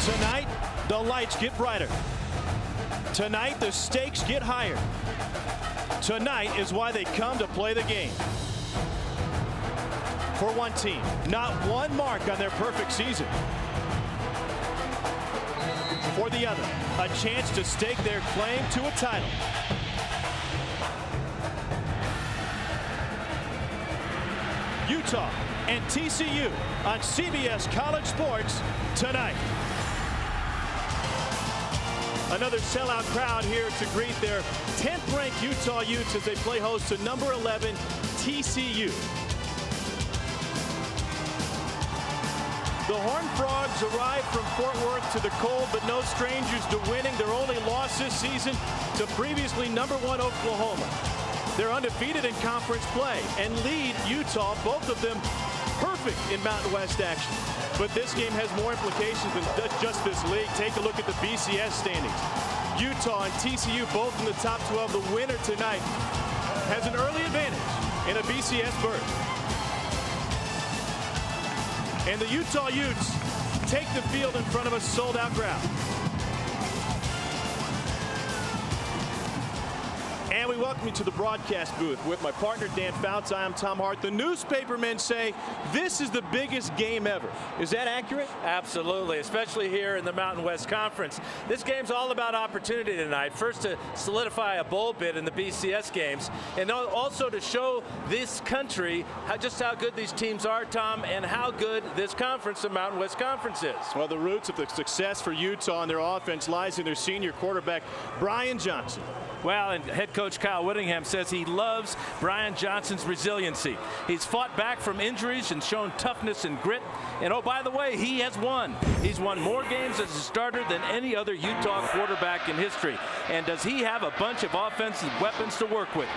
Tonight, the lights get brighter. Tonight, the stakes get higher. Tonight is why they come to play the game. For one team, not one mark on their perfect season. For the other, a chance to stake their claim to a title. Utah and TCU on CBS College Sports tonight. Another sellout crowd here to greet their 10th-ranked Utah Utes as they play host to number 11 TCU. The Horned Frogs arrived from Fort Worth to the cold, but no strangers to winning. Their only loss this season to previously number 1 Oklahoma. They're undefeated in conference play and lead Utah, both of them perfect in Mountain West action. But this game has more implications than just this league. Take a look at the BCS standings. Utah and TCU both in the top 12. The winner tonight has an early advantage in a BCS berth. And the Utah Utes take the field in front of a sold-out crowd. And we welcome you to the broadcast booth with my partner, Dan Fouts. I am Tom Hart. The newspapermen say this is the biggest game ever. Is that accurate? Absolutely, especially here in the Mountain West Conference. This game's all about opportunity tonight. First, to solidify a bowl bid in the BCS games, and also to show this country just how good these teams are, Tom, and how good this conference, the Mountain West Conference, is. Well, the roots of the success for Utah and their offense lies in their senior quarterback, Brian Johnson. Well, and head coach Kyle Whittingham says he loves Brian Johnson's resiliency. He's fought back from injuries and shown toughness and grit. And oh, by the way, he has won. He's won more games as a starter than any other Utah quarterback in history. And does he have a bunch of offensive weapons to work with?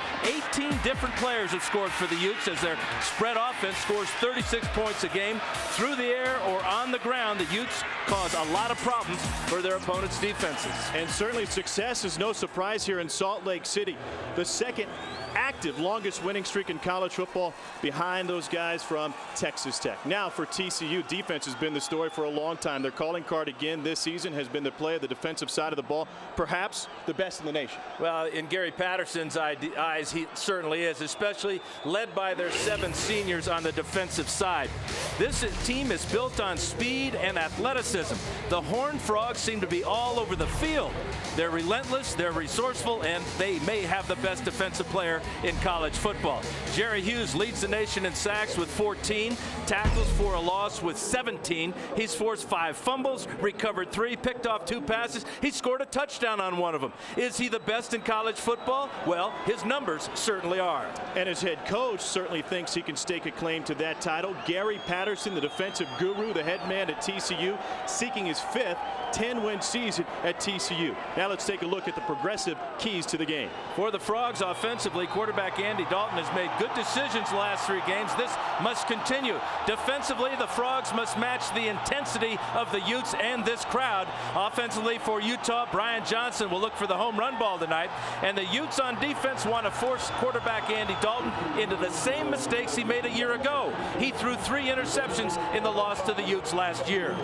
18 different players have scored for the Utes as their spread offense scores 36 points a game. Through the air or on the ground, the Utes cause a lot of problems for their opponents' defenses. And certainly success is no surprise here in Salt Lake City. The second active longest winning streak in college football behind those guys from Texas Tech. Now for TCU, defense has been the story for a long time. Their calling card again this season has been the play of the defensive side of the ball, perhaps the best in the nation. Well, in Gary Patterson's eyes, he certainly is, especially led by their 7 seniors on the defensive side. This team is built on speed and athleticism. The Horned Frogs seem to be all over the field. They're relentless, they're resourceful, and they may have the best defensive player in college football. Jerry Hughes leads the nation in sacks with 14, tackles for a loss with 17. He's forced 5 fumbles, recovered 3, picked off 2 passes. He scored a touchdown on one of them. Is he the best in college football? Well, his numbers certainly are. And his head coach certainly thinks he can stake a claim to that title. Gary Patterson, the defensive guru, the head man at TCU, seeking his 5th 10-win season at TCU. Now let's take a look at the progressive keys to the game. For the Frogs offensively, quarterback Andy Dalton has made good decisions the last 3 games. This must continue. Defensively, the Frogs must match the intensity of the Utes and this crowd. Offensively for Utah, Brian Johnson will look for the home run ball tonight. And the Utes on defense want to force quarterback Andy Dalton into the same mistakes he made a year ago. He threw 3 interceptions in the loss to the Utes last year.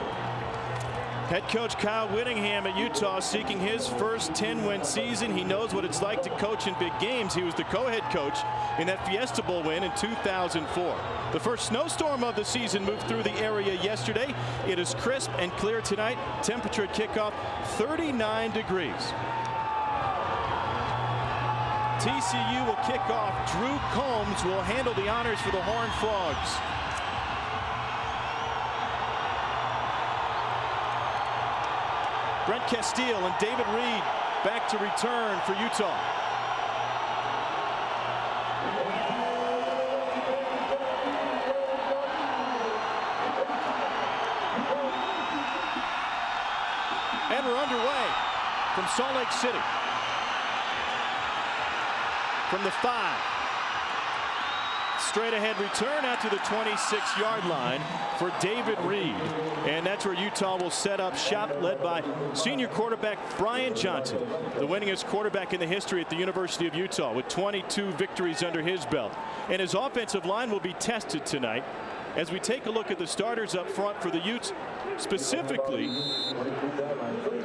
Head coach Kyle Whittingham at Utah seeking his first 10-win season. He knows what it's like to coach in big games. He was the co-head coach in that Fiesta Bowl win in 2004. The first snowstorm of the season moved through the area yesterday. It is crisp and clear tonight. Temperature at kickoff 39 degrees. TCU will kick off. Drew Combs will handle the honors for the Horned Frogs. Brent Castile and David Reed back to return for Utah. And we're underway from Salt Lake City. From the 5. Straight ahead return out to the 26-yard line for David Reed. And that's where Utah will set up shop, led by senior quarterback Brian Johnson, the winningest quarterback in the history at the University of Utah with 22 victories under his belt. And his offensive line will be tested tonight As we take a look at the starters up front for the Utes, specifically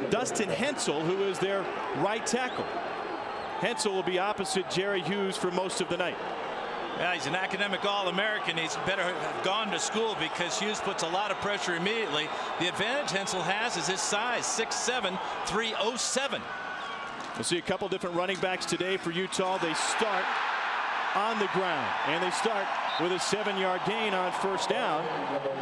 Dustin Hensel, who is their right tackle. Hensel will be opposite Jerry Hughes for most of the night. Yeah, he's an academic All-American. He's better have gone to school because Hughes puts a lot of pressure immediately. The advantage Hensel has is his size, 6'7", 307. We'll see a couple different running backs today for Utah. They start on the ground, and they start with a 7-yard gain on first down.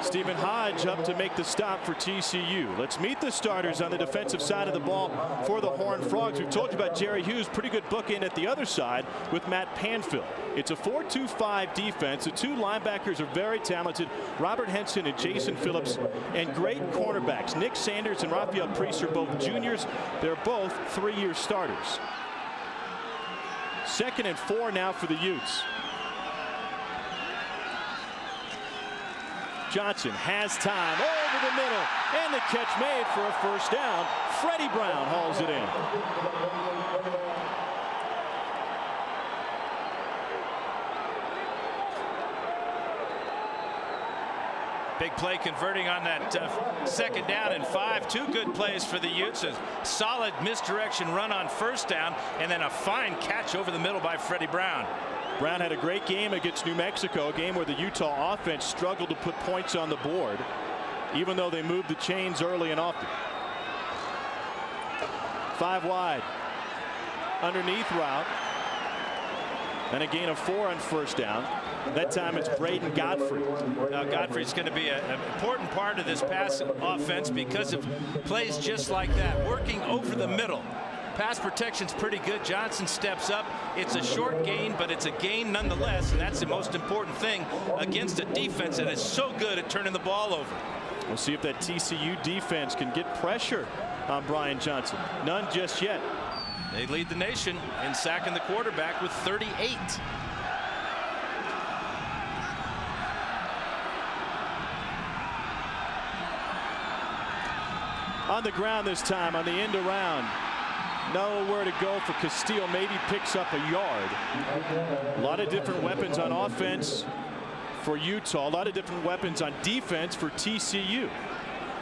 Stephen Hodge up to make the stop for TCU. Let's meet the starters on the defensive side of the ball for the Horned Frogs. We've told you about Jerry Hughes, pretty good bookend at the other side with Matt Panfill. It's a 4-2-5 defense. The two linebackers are very talented, Robert Henson and Jason Phillips, and great cornerbacks. Nick Sanders and Rafael Priest are both juniors. They're both 3-year starters. 2nd and 4 now for the Utes. Johnson has time over the middle, and the catch made for a first down. Freddie Brown hauls it in. Big play converting on that 2nd down and 5. 2 good plays for the Utes. A solid misdirection run on first down, and then a fine catch over the middle by Freddie Brown. Brown had a great game against New Mexico, a game where the Utah offense struggled to put points on the board, even though they moved the chains early and often. 5 wide. Underneath route. And a gain of 4 on first down. That time it's Braden Godfrey. Now Godfrey's going to be an important part of this pass offense because of plays just like that, working over the middle. Pass protection's pretty good. Johnson steps up. It's a short gain, but it's a gain nonetheless, and that's the most important thing against a defense that is so good at turning the ball over. We'll see if that TCU defense can get pressure on Brian Johnson. None just yet. They lead the nation in sacking the quarterback with 38. On the ground this time on the end around. Nowhere to go for Castile. Maybe picks up a yard. A lot of different weapons on offense for Utah. A lot of different weapons on defense for TCU.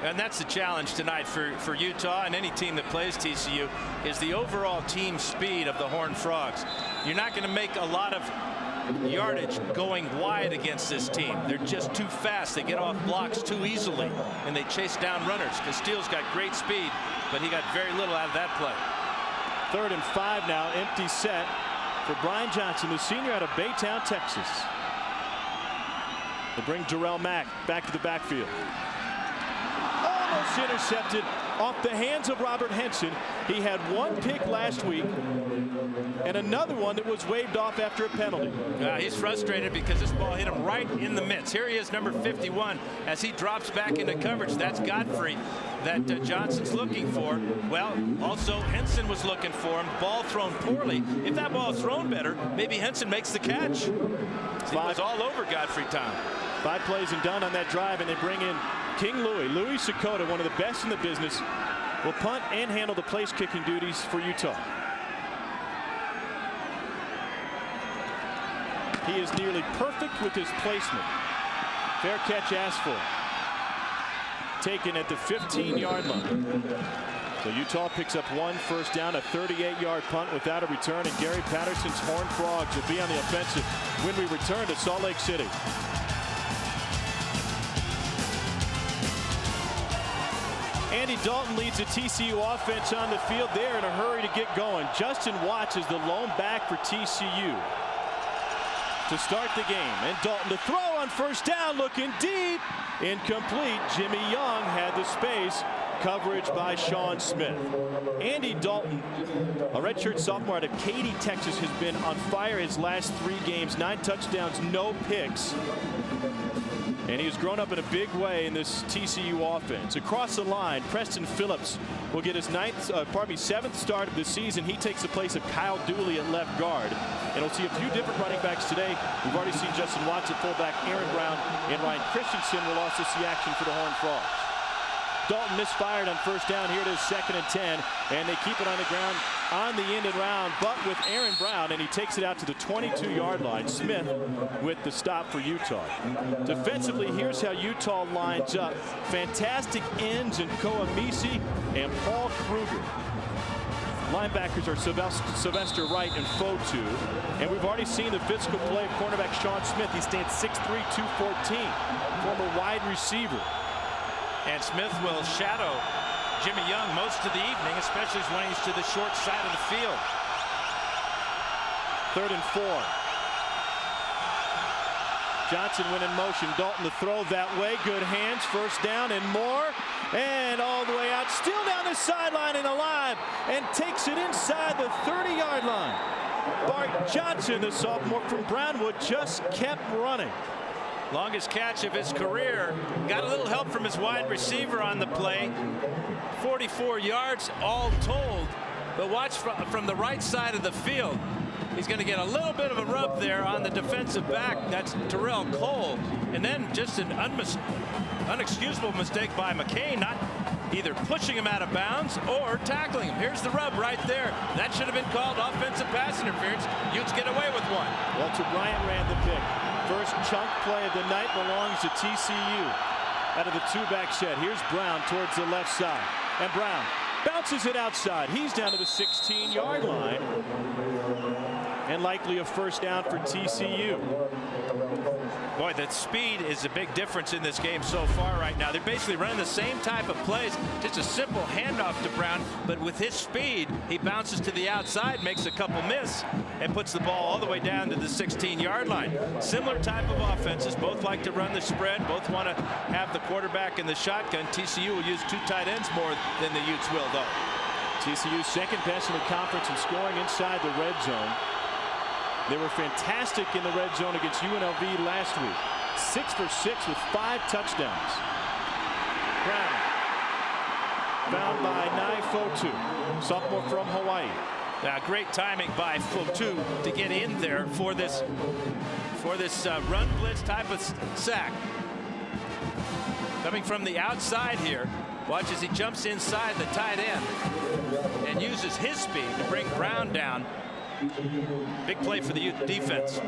And that's the challenge tonight for Utah and any team that plays TCU is the overall team speed of the Horned Frogs. You're not going to make a lot of yardage going wide against this team. They're just too fast. They get off blocks too easily, and they chase down runners. Castile's got great speed, but he got very little out of that play. 3rd and 5 now, empty set for Brian Johnson, the senior out of Baytown, Texas. They bring Darrell Mack back to the backfield. Almost intercepted off the hands of Robert Henson. He had 1 pick last week and another one that was waved off after a penalty. He's frustrated because this ball hit him right in the midst. Here he is, number 51, as he drops back into coverage. That's Godfrey that Johnson's looking for. Well, also Henson was looking for him. Ball thrown poorly. If that ball is thrown better, maybe Henson makes the catch. He was all over Godfrey, Tom. 5 plays and done on that drive, and they bring in King Louis Sakota, one of the best in the business, will punt and handle the place kicking duties for Utah. He is nearly perfect with his placement. Fair catch asked for. Taken at the 15-yard line. So Utah picks up 1 first down, a 38-yard punt without a return, and Gary Patterson's Horned Frogs will be on the offensive when we return to Salt Lake City. Andy Dalton leads the TCU offense on the field. They're in a hurry to get going. Justin Watts is the lone back for TCU to start the game. And Dalton to throw on first down, looking deep. Incomplete. Jimmy Young had the space. Coverage by Sean Smith. Andy Dalton, a redshirt sophomore out of Katy, Texas, has been on fire his last 3 games. 9 touchdowns, no picks. And he has grown up in a big way in this TCU offense. Across the line, Preston Phillips will get his 7th start of the season. He takes the place of Kyle Dooley at left guard. And we'll see a few different running backs today. We've already seen Justin Watts at fullback. Aaron Brown and Ryan Christensen will also see action for the Horned Frogs. Dalton misfired on first down. Here it is 2nd and 10. And they keep it on the ground on the in and round, but with Aaron Brown, and he takes it out to the 22-yard line. Smith with the stop for Utah. Defensively, here's how Utah lines up. Fantastic ends in Koamisi and Paul Kruger. Linebackers are Sylvester Wright and Fotu. And we've already seen the physical play of cornerback Sean Smith. He stands 6'3", 214, former wide receiver. And Smith will shadow Jimmy Young most of the evening, especially when he's to the short side of the field. 3rd and 4. Johnson went in motion. Dalton to throw that way. Good hands. First down and more. And all the way out. Still down the sideline and alive. And takes it inside the 30-yard line. Bart Johnson, the sophomore from Brownwood, just kept running. Longest catch of his career. Got a little help from his wide receiver on the play. 44 yards all told. But watch from the right side of the field. He's going to get a little bit of a rub there on the defensive back. That's Terrell Cole. And then just an unexcusable mistake by McCain, not either pushing him out of bounds or tackling him. Here's the rub right there. That should have been called offensive pass interference. Utes get away with one. Walter Bryant ran the pick. First chunk play of the night belongs to TCU. Out of the two-back set, here's Brown towards the left side. And Brown bounces it outside. He's down to the 16-yard line. And likely a first down for TCU. Boy, that speed is a big difference in this game so far right now. They're basically running the same type of plays, just a simple handoff to Brown, but with his speed, he bounces to the outside, makes a couple miss, and puts the ball all the way down to the 16-yard line. Similar type of offenses. Both like to run the spread. Both want to have the quarterback in the shotgun. TCU will use 2 tight ends more than the Utes will, though. TCU second best in the conference in scoring inside the red zone. They were fantastic in the red zone against UNLV last week. 6 for 6 with 5 touchdowns. Brown found by Nai Fotu, sophomore from Hawaii. Great timing by Fotu to get in there for this run blitz type of sack. Coming from the outside here. Watch as he jumps inside the tight end and uses his speed to bring Brown down. Big play for the Ute defense.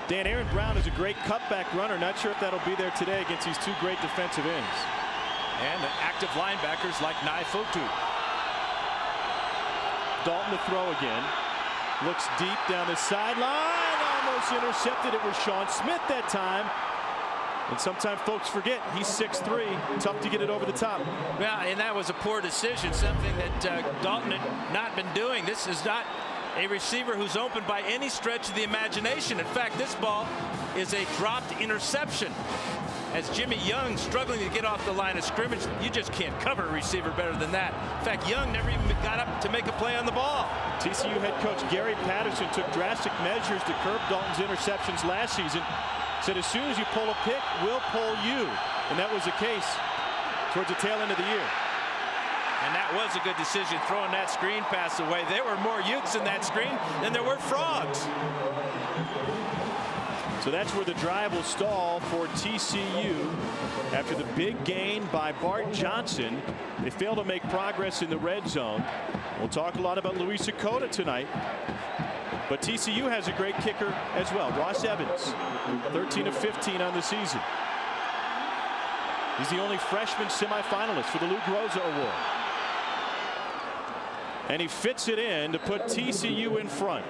Dan, Aaron Brown is a great cutback runner. Not sure if that'll be there today against these 2 great defensive ends. And active linebackers like Nai Fotu. Dalton to throw again. Looks deep down the sideline. Almost intercepted. It was Sean Smith that time. And sometimes folks forget he's 6'3", tough to get it over the top. Yeah, and that was a poor decision, something that Dalton had not been doing. This is not a receiver who's open by any stretch of the imagination. In fact, this ball is a dropped interception. As Jimmy Young struggling to get off the line of scrimmage, you just can't cover a receiver better than that. In fact, Young never even got up to make a play on the ball. TCU head coach Gary Patterson took drastic measures to curb Dalton's interceptions last season. Said as soon as you pull a pick, we'll pull you. And that was the case towards the tail end of the year. And that was a good decision, throwing that screen pass away. There were more Utes in that screen than there were frogs. So that's where the drive will stall for TCU. After the big gain by Bart Johnson, they fail to make progress in the red zone. We'll talk a lot about Luis Sakota tonight. But TCU has a great kicker as well. Ross Evans, 13 of 15 on the season. He's the only freshman semifinalist for the Lou Groza Award. And he fits it in to put TCU in front.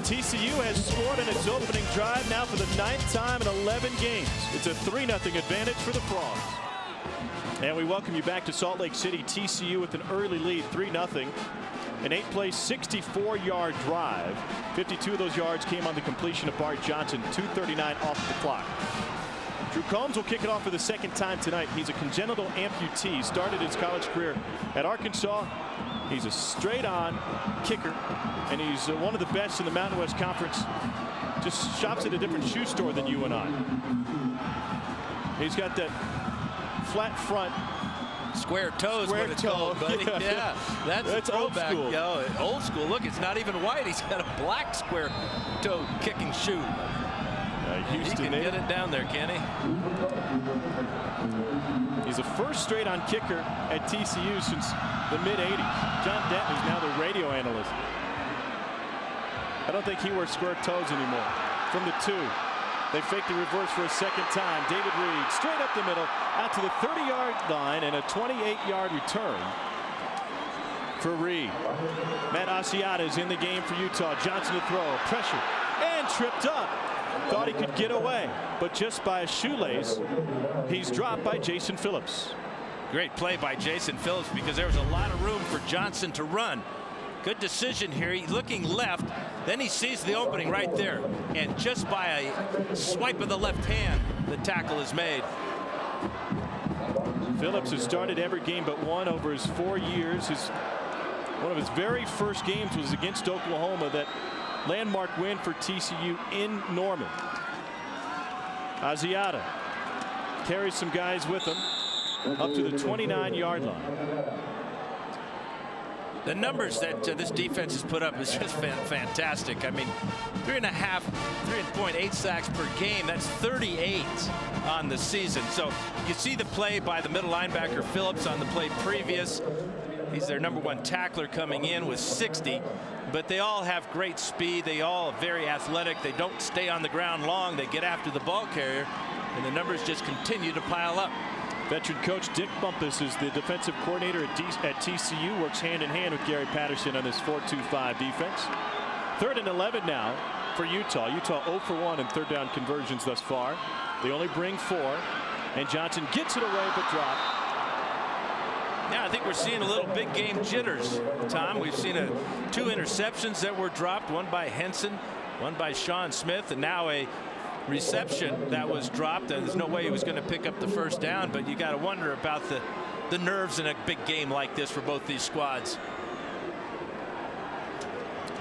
TCU has scored in its opening drive now for the 9th time in 11 games. It's a 3-0 advantage for the Frogs. And we welcome you back to Salt Lake City. TCU with an early lead, 3-0. An 8-play, 64-yard drive. 52 of those yards came on the completion of Bart Johnson. 2:39 off the clock. Drew Combs will kick it off for the second time tonight. He's a congenital amputee. Started his college career at Arkansas. He's a straight-on kicker, and he's one of the best in the Mountain West Conference. Just shops at a different shoe store than you and I. He's got that flat front. Square toe is what it's called, buddy. Yeah, that's old school. Yo, old school. Look, it's not even white. He's got a black square toe kicking shoe. He can get it down there, can he? He's the first straight on kicker at TCU since the mid-'80s. John Denton is now the radio analyst. I don't think he wears square toes anymore. From the 2. They fake the reverse for a second time. David Reed straight up the middle out to the 30-yard line and a 28-yard return for Reed. Matt Asiata is in the game for Utah. Johnson to throw. Pressure and tripped up. Thought he could get away, but just by a shoelace, he's dropped by Jason Phillips. Great play by Jason Phillips because there was a lot of room for Johnson to run. Good decision here. He's looking left. Then he sees the opening right there. And just by a swipe of the left hand, the tackle is made. Phillips has started every game but one over his 4 years. One of his very first games was against Oklahoma, that landmark win for TCU in Norman. Asiata carries some guys with him up to the 29-yard line. The numbers that this defense has put up is just fantastic. I mean, 3.8 sacks per game. That's 38 on the season. So you see the play by the middle linebacker Phillips on the play previous. He's their #1 tackler coming in with 60. But they all have great speed. They all are very athletic. They don't stay on the ground long. They get after the ball carrier. And the numbers just continue to pile up. Veteran coach Dick Bumpus is the defensive coordinator at TCU, works hand in hand with Gary Patterson on this 4-2-5 defense. 3rd and 11 now for Utah. Utah 0 for 1 in third down conversions thus far. They only bring 4, and Johnson gets it away but dropped. Yeah, I think we're seeing a little big game jitters, Tom. We've seen 2 interceptions that were dropped, one by Henson, one by Sean Smith, and now a reception that was dropped. And there's no way he was going to pick up the first down, but you got to wonder about the nerves in a big game like this for both these squads.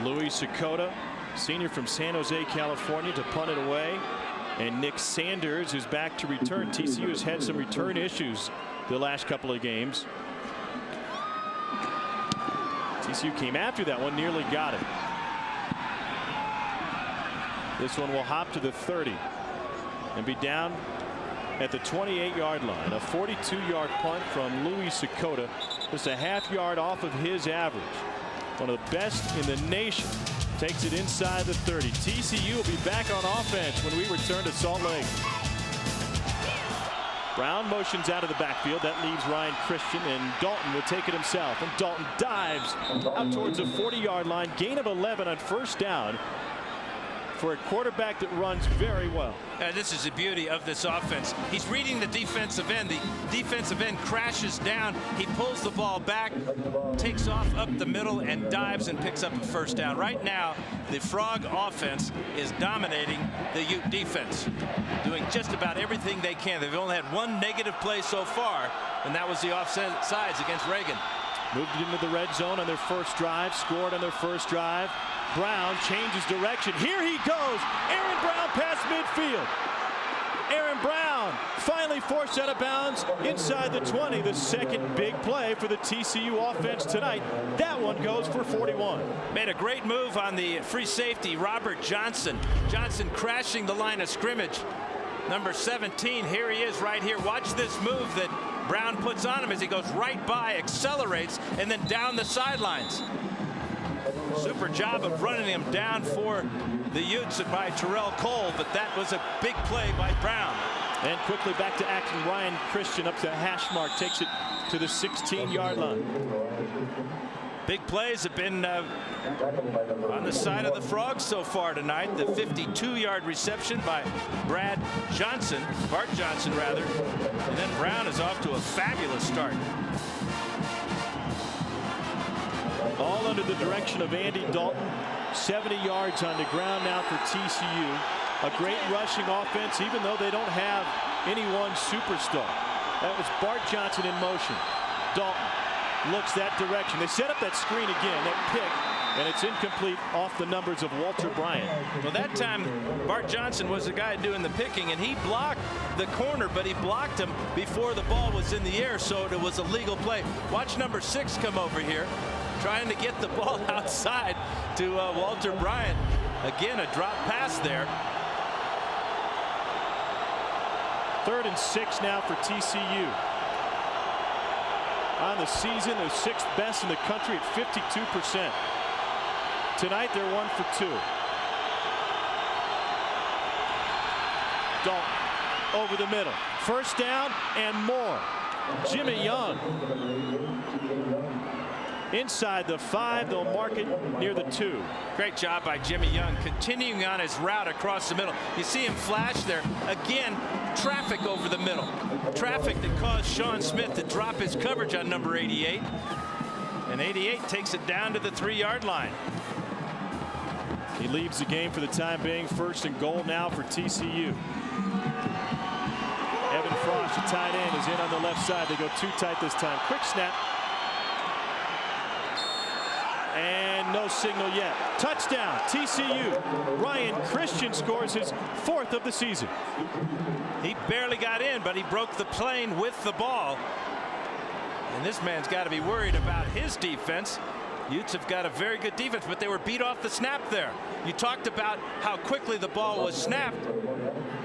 Louis Sakota, senior from San Jose, California, to punt it away. And Nick Sanders is back to return. TCU has had some return issues the last couple of games. TCU came after that one, nearly got it. This one will hop to the 30 and be down at the 28-yard line. A 42-yard punt from Louis Sakota, just a half-yard off of his average. One of the best in the nation. Takes it inside the 30. TCU will be back on offense when we return to Salt Lake. Brown motions out of the backfield. That leaves Ryan Christian, and Dalton will take it himself. And Dalton dives out towards the 40-yard line. Gain of 11 on first down for a quarterback that runs very well. This is the beauty of this offense. He's reading the defensive end. The defensive end crashes down. He pulls the ball back, takes off up the middle, and dives and picks up a first down. Right now, the Frog offense is dominating the Ute defense, doing just about everything they can. They've only had one negative play so far, and that was the offset sides against Reagan. Moved it into the red zone on their first drive, scored on their first drive. Brown changes direction. Here he goes. Aaron Brown past midfield. Aaron Brown finally forced out of bounds inside the 20. The second big play for the TCU offense tonight. That one goes for 41. Made a great move on the free safety, Robert Johnson. Johnson crashing the line of scrimmage. Number 17, here he is right here. Watch this move that Brown puts on him as he goes right by, accelerates, and then down the sidelines. Super job of running him down for the Utes by Terrell Cole, but that was a big play by Brown. And quickly back to action. Ryan Christian up to hash mark, takes it to the 16-yard line. Big plays have been on the side of the Frogs so far tonight. The 52-yard reception by Bart Johnson rather. And then Brown is off to a fabulous start. All under the direction of Andy Dalton. 70 yards on the ground now for TCU. A great rushing offense, even though they don't have any one superstar. That was Bart Johnson in motion. Dalton looks that direction. They set up that screen again, that pick, and it's incomplete off the numbers of Walter Bryant. Well, that time Bart Johnson was the guy doing the picking, and he blocked the corner, but he blocked him before the ball was in the air, so it was a legal play. Watch number 6 come over here, trying to get the ball outside to Walter Bryant. Again, a drop pass there. 3rd and 6 now for TCU. on the season. They're 6th best in the country at 52%. Tonight they're 1 for 2. Dalton over the middle. First down and more. Jimmy Young inside the 5. They'll mark it near the 2. Great job by Jimmy Young, continuing on his route across the middle. You see him flash there. Again, traffic over the middle. Traffic that caused Sean Smith to drop his coverage on number 88. And 88 takes it down to the 3-yard line. He leaves the game for the time being. 1st and goal now for TCU. Evan Frost, the tight end, is in on the left side. They go too tight this time. Quick snap. And no signal yet. Touchdown, TCU. Ryan Christian scores his 4th of the season. He barely got in, but he broke the plane with the ball. And this man's got to be worried about his defense. Utes have got a very good defense, but they were beat off the snap there. You talked about how quickly the ball was snapped.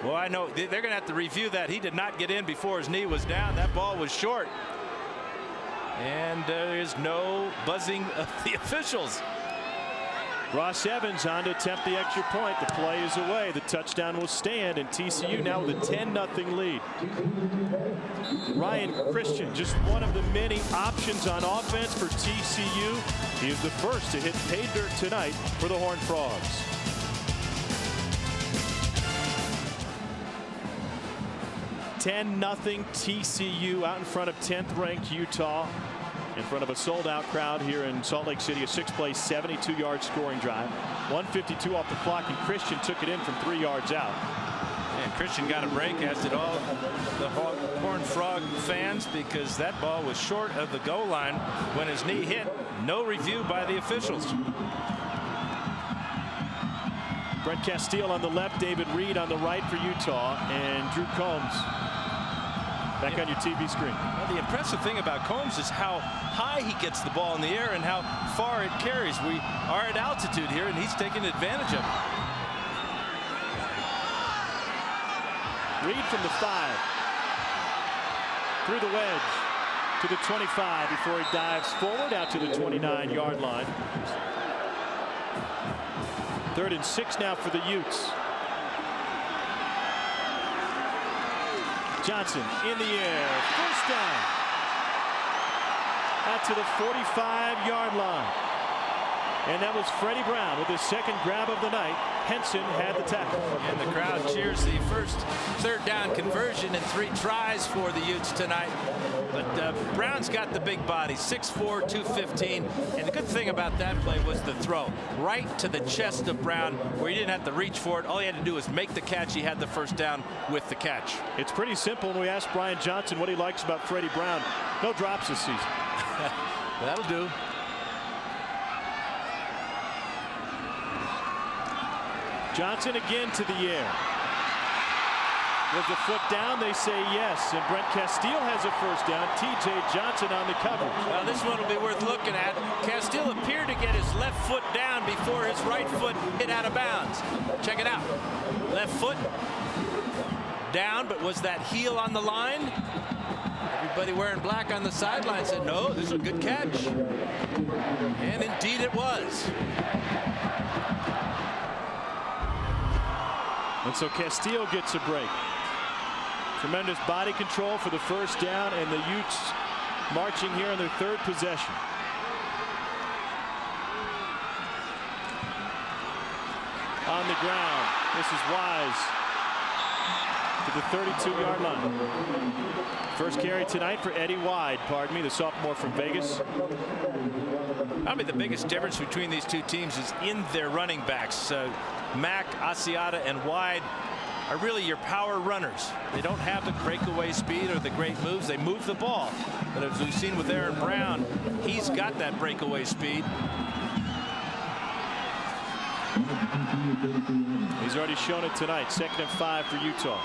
Well, I know they're going to have to review that. He did not get in before his knee was down. That ball was short. And there is no buzzing of the officials. Ross Evans on to attempt the extra point. The play is away. The touchdown will stand, and TCU now with a 10-0 lead. Ryan Christian, just one of the many options on offense for TCU. He is the first to hit pay dirt tonight for the Horned Frogs. (10-0) TCU out in front of 10th-ranked Utah. In front of a sold-out crowd here in Salt Lake City. A 6-play, 72-yard scoring drive. 1:52 off the clock, and Christian took it in from 3 yards out. And Christian got a break, as did all the Horned Frog fans, because that ball was short of the goal line when his knee hit. No review by the officials. Brent Castile on the left, David Reed on the right for Utah, and Drew Combs back on your TV screen. Well, the impressive thing about Combs is how high he gets the ball in the air and how far it carries. We are at altitude here, and he's taking advantage of it. Reed from the 5. Through the wedge to the 25 before he dives forward out to the 29-yard line. 3rd and 6 now for the Utes. Johnson in the air. First down. Out to the 45-yard line. And that was Freddie Brown with his 2nd grab of the night. Henson had the tackle. And the crowd cheers the first 3rd down conversion in 3 tries for the Utes tonight. But Brown's got the big body, 6'4", 215. And the good thing about that play was the throw right to the chest of Brown, where he didn't have to reach for it. All he had to do was make the catch. He had the first down with the catch. It's pretty simple. When we asked Brian Johnson what he likes about Freddie Brown, no drops this season. That'll do. Johnson again to the air. Was the foot down? They say yes. And Brent Castile has a first down. TJ Johnson on the coverage. Well, this one will be worth looking at. Castile appeared to get his left foot down before his right foot hit out of bounds. Check it out. Left foot down, but was that heel on the line? Everybody wearing black on the sideline said, no, this is a good catch. And indeed it was. And so Castile gets a break. Tremendous body control for the first down, and the Utes marching here on their 3rd possession. On the ground, this is Wise to the 32-yard line. First carry tonight for Eddie Wide, pardon me, the sophomore from Vegas. Probably the biggest difference between these two teams is in their running backs. Mack, Asiata, and Wide are really your power runners. They don't have the breakaway speed or the great moves. They move the ball. But as we've seen with Aaron Brown, he's got that breakaway speed. He's already shown it tonight. 2nd and 5 for Utah.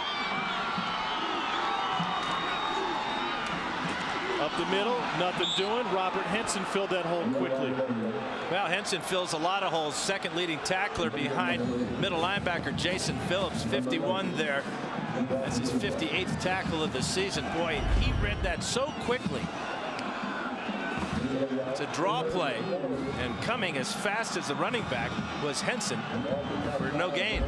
Up the middle, nothing doing. Robert Henson filled that hole quickly. Well, Henson fills a lot of holes. 2nd leading tackler behind middle linebacker Jason Phillips, 51 there. That's his 58th tackle of the season. Boy, he read that so quickly. It's a draw play, and coming as fast as the running back was Henson for no gain.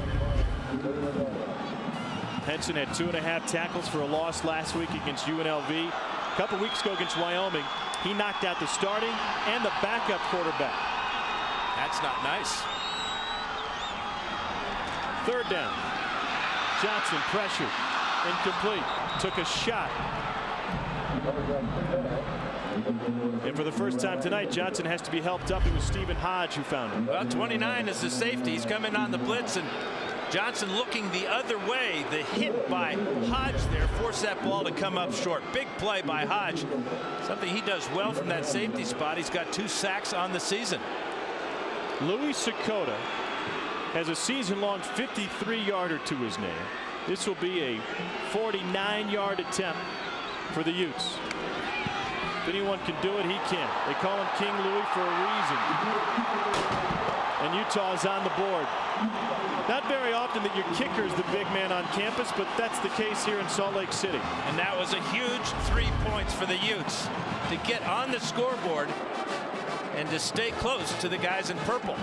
Henson had 2.5 tackles for a loss last week against UNLV. A couple weeks ago against Wyoming, he knocked out the starting and the backup quarterback. That's not nice. 3rd down. Johnson pressured. Incomplete. Took a shot. And for the first time tonight, Johnson has to be helped up. It was Stephen Hodge who found him. Well, 29 is the safety. He's coming on the blitz, and Johnson looking the other way. The hit by Hodge there forced that ball to come up short. Big play by Hodge. Something he does well from that safety spot. He's got 2 sacks on the season. Louis Sakota has a season-long 53-yarder to his name. This will be a 49-yard attempt for the Utes. If anyone can do it, he can. They call him King Louis for a reason. And Utah is on the board. Not very often that your kicker is the big man on campus, but that's the case here in Salt Lake City. And that was a huge 3 points for the Utes to get on the scoreboard and to stay close to the guys in purple.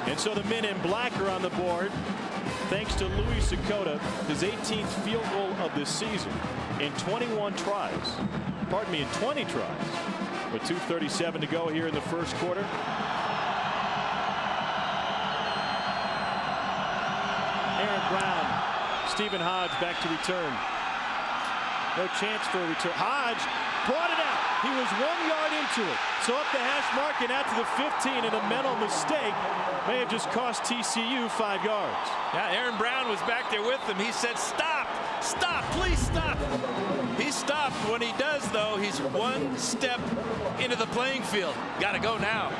And so the men in black are on the board thanks to Louis Sakota, his 18th field goal of this season in 21 tries. Pardon me, in 20 tries. With 2:37 to go here in the first quarter. Aaron Brown, Stephen Hodge back to return. No chance for a return. Hodge brought it out. He was 1 yard into it. So up the hash mark and out to the 15, and a mental mistake may have just cost TCU 5 yards. Yeah, Aaron Brown was back there with him. He said, stop, stop, please stop. He stopped. When he does, though, he's 1 step into the playing field. Got to go now.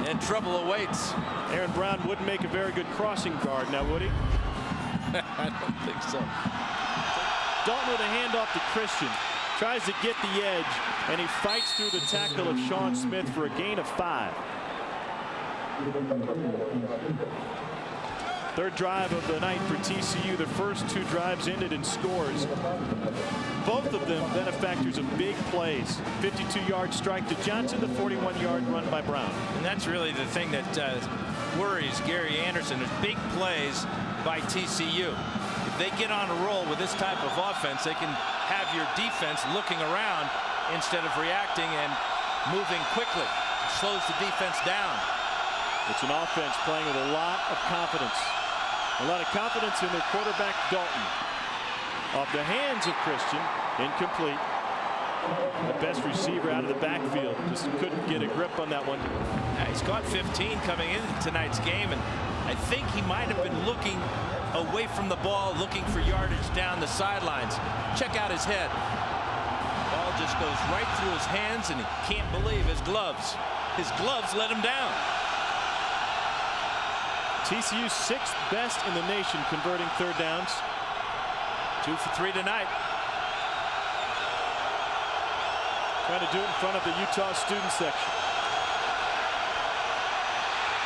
And trouble awaits. Aaron Brown wouldn't make a very good crossing guard now, would he? I don't think so. Dalton with a handoff to Christian. Tries to get the edge, and he fights through the tackle of Sean Smith for a gain of 5. 3rd drive of the night for TCU. The first 2 drives ended in scores. Both of them benefactors of big plays. 52-yard strike to Johnson, the 41-yard run by Brown. And that's really the thing that worries Gary Anderson, is big plays by TCU. If they get on a roll with this type of offense, they can have your defense looking around instead of reacting and moving quickly. It slows the defense down. It's an offense playing with a lot of confidence. A lot of confidence in their quarterback, Dalton. Off the hands of Christian, incomplete. The best receiver out of the backfield just couldn't get a grip on that one. He's got 15 coming into tonight's game, and I think he might have been looking away from the ball, looking for yardage down the sidelines. Check out his head. Ball just goes right through his hands, and he can't believe his gloves. His gloves let him down. TCU 6th best in the nation converting 3rd downs. 2 for 3 tonight. Trying to do it in front of the Utah student section.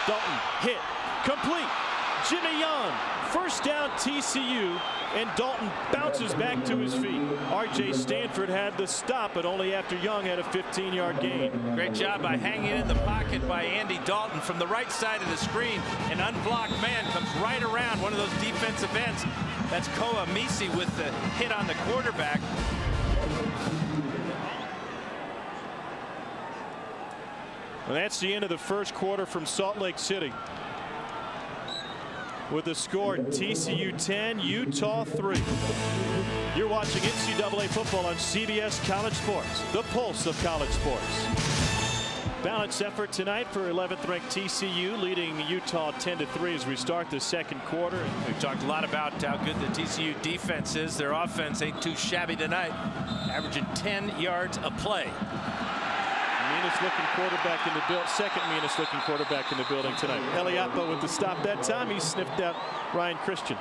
Dalton hit, complete. Jimmy Young, 1st down TCU, and Dalton bounces back to his feet. R.J. Stanford had the stop, but only after Young had a 15-yard gain. Great job by hanging in the pocket by Andy Dalton from the right side of the screen. An unblocked man comes right around one of those defensive ends. That's Koa Misi with the hit on the quarterback. And that's the end of the first quarter from Salt Lake City. With the score, TCU 10, Utah 3. You're watching NCAA football on CBS College Sports, the pulse of college sports. Balanced effort tonight for 11th ranked TCU, leading Utah 10-3 as we start the second quarter. We've talked a lot about how good the TCU defense is. Their offense ain't too shabby tonight, averaging 10 yards a play. Meanest looking quarterback in the build, second meanest looking quarterback in the building tonight. Eliapo with the stop that time. He sniffed out Ryan Christian.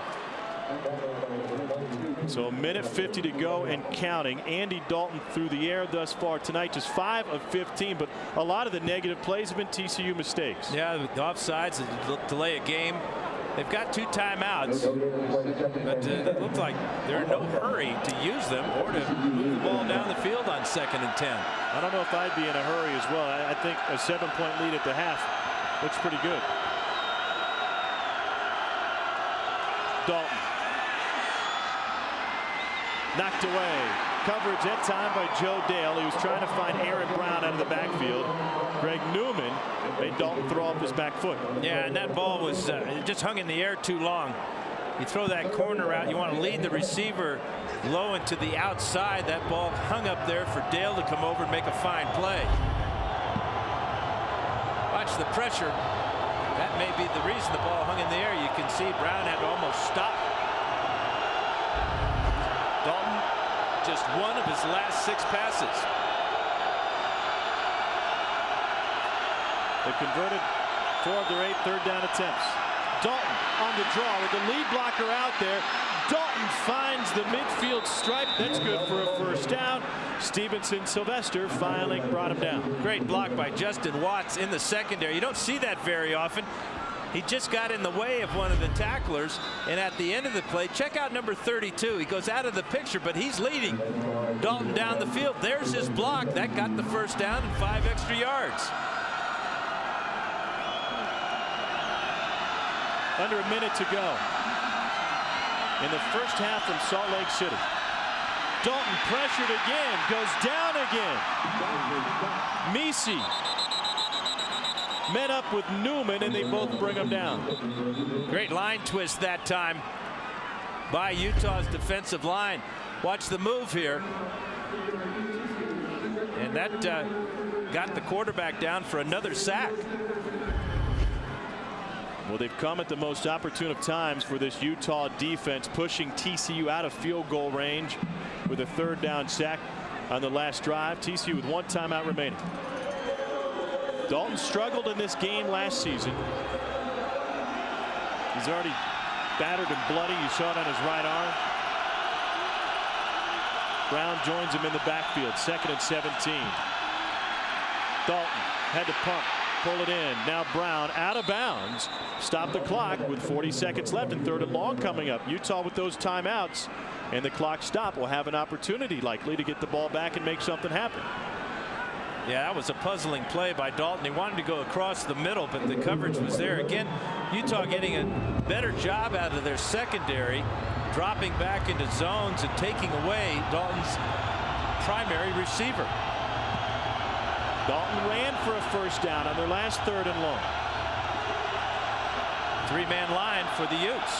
So a minute 50 to go and counting. Andy Dalton through the air thus far tonight, just 5 of 15, but a lot of the negative plays have been TCU mistakes. Yeah, the offsides, delay a game. They've got 2 timeouts, but it looks like they're in no hurry to use them or to move the ball down the field on 2nd and 10. I don't know if I'd be in a hurry as well. I think a 7-point lead at the half looks pretty good. Dalton. Knocked away. Coverage that time by Joe Dale. He was trying to find Aaron Brown out of the backfield. Greg Newman made Dalton throw off his back foot. Yeah, and that ball was just hung in the air too long. You throw that corner out, you want to lead the receiver low and to the outside. That ball hung up there for Dale to come over and make a fine play. Watch the pressure. That may be the reason the ball hung in the air. You can see Brown had to almost stop. Dalton, just one of his last 6 passes. They've converted 4 of their 8 third-down attempts. Dalton on the draw with the lead blocker out there. Dalton finds the midfield stripe. That's good for a first down. Stevenson Sylvester finally brought him down. Great block by Justin Watts in the secondary. You don't see that very often. He just got in the way of one of the tacklers, and at the end of the play, check out number 32. He goes out of the picture, but he's leading Dalton down the field. There's his block. That got the first down and 5 extra yards. Under a minute to go in the first half from Salt Lake City. Dalton pressured again, goes down again. Misi met up with Newman, and they both bring him down. Great line twist that time by Utah's defensive line. Watch the move here. And that got the quarterback down for another sack. Well, they've come at the most opportune of times for this Utah defense, pushing TCU out of field goal range with a 3rd down sack on the last drive. TCU with 1 timeout remaining. Dalton struggled in this game last season. He's already battered and bloody. You saw it on his right arm. Brown joins him in the backfield. 2nd and 17. Dalton had to punt. Pull it in. Now Brown out of bounds. Stop the clock with 40 seconds left and 3rd and long coming up. Utah with those timeouts and the clock stop will have an opportunity likely to get the ball back and make something happen. Yeah, that was a puzzling play by Dalton. He wanted to go across the middle, but the coverage was there. Again, Utah getting a better job out of their secondary, dropping back into zones and taking away Dalton's primary receiver. Dalton ran for a first down on their last 3rd and long. 3-man line for the Utes.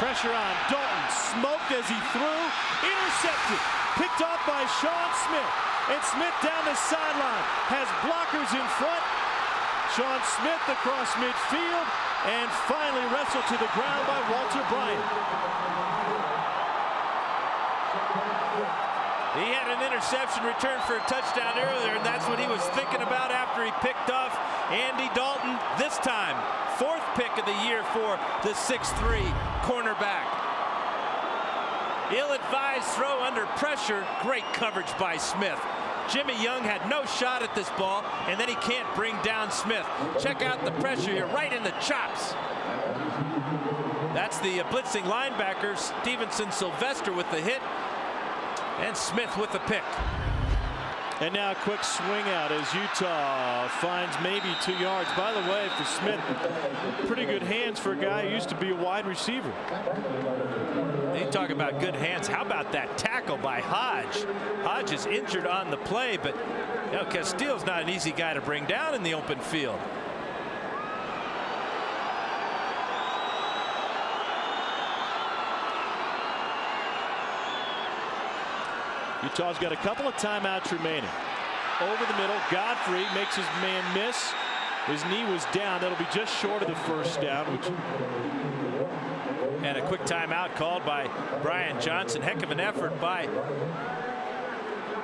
Pressure on Dalton. Smoked as he threw. Intercepted. Picked off by Sean Smith. And Smith down the sideline. Has blockers in front. Sean Smith across midfield. And finally wrestled to the ground by Walter Bryant. He had an interception return for a touchdown earlier, and that's what he was thinking about after he picked off Andy Dalton. This time, 4th pick of the year for the 6'3" cornerback. Ill-advised throw under pressure. Great coverage by Smith. Jimmy Young had no shot at this ball, and then he can't bring down Smith. Check out the pressure here, right in the chops. That's the blitzing linebacker, Stevenson Sylvester, with the hit. And Smith with the pick. And now a quick swing out as Utah finds maybe 2 yards. By the way, for Smith, pretty good hands for a guy who used to be a wide receiver. You talk about good hands. How about that tackle by Hodge? Hodge is injured on the play, but you know, Castillo's not an easy guy to bring down in the open field. Utah's got a couple of timeouts remaining. Over the middle, Godfrey makes his man miss. His knee was down. That'll be just short of the first down. And a quick timeout called by Brian Johnson. Heck of an effort by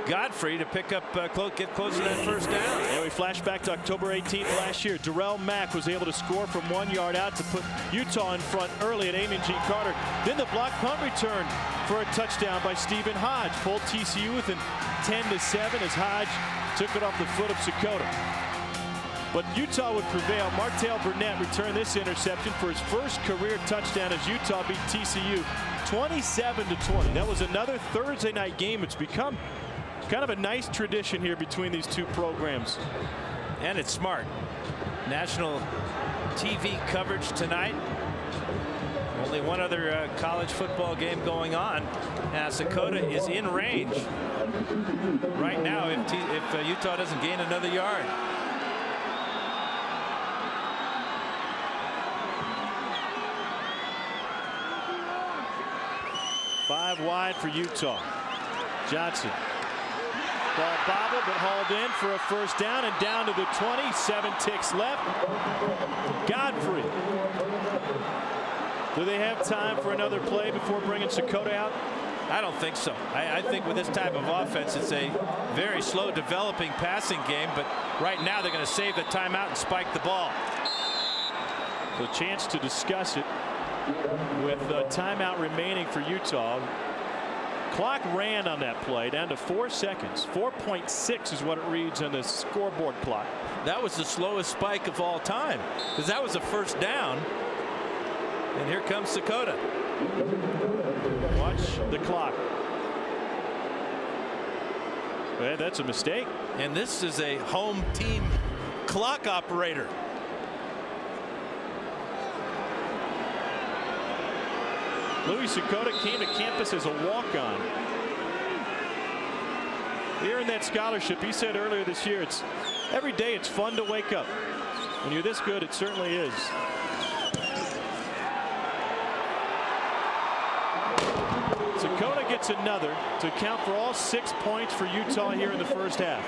Godfrey to pick up, get close to that first down. And we flash back to October 18th last year. Darrell Mack was able to score from 1 yard out to put Utah in front early at Amon G. Carter. Then the block punt return for a touchdown by Stephen Hodge. Pulled TCU within 10-7 as Hodge took it off the foot of Sakota. But Utah would prevail. Martell Burnett returned this interception for his first career touchdown as Utah beat TCU 27-20. That was another Thursday night game. It's become kind of a nice tradition here between these two programs. And it's smart. National TV coverage tonight. Only one other college football game going on. Sakota is in range right now if Utah doesn't gain another yard. 5 wide for Utah. Johnson. Ball bobbled but hauled in for a first down and down to the 20. 7 ticks left. Godfrey. Do they have time for another play before bringing Sakota out? I don't think so. I think with this type of offense, it's a very slow developing passing game, but right now they're going to save the timeout and spike the ball. The chance to discuss it with a timeout remaining for Utah. Clock ran on that play down to 4 seconds. 4.6 is what it reads on the scoreboard clock. That was the slowest spike of all time because that was a first down. And here comes Sakota. Watch the clock. Well, that's a mistake. And this is a home team clock operator. Louis Sakota came to campus as a walk-on. He earned that scholarship. He said earlier this year, it's every day it's fun to wake up. When you're this good, it certainly is. Sakota gets another to count for all 6 points for Utah here in the first half.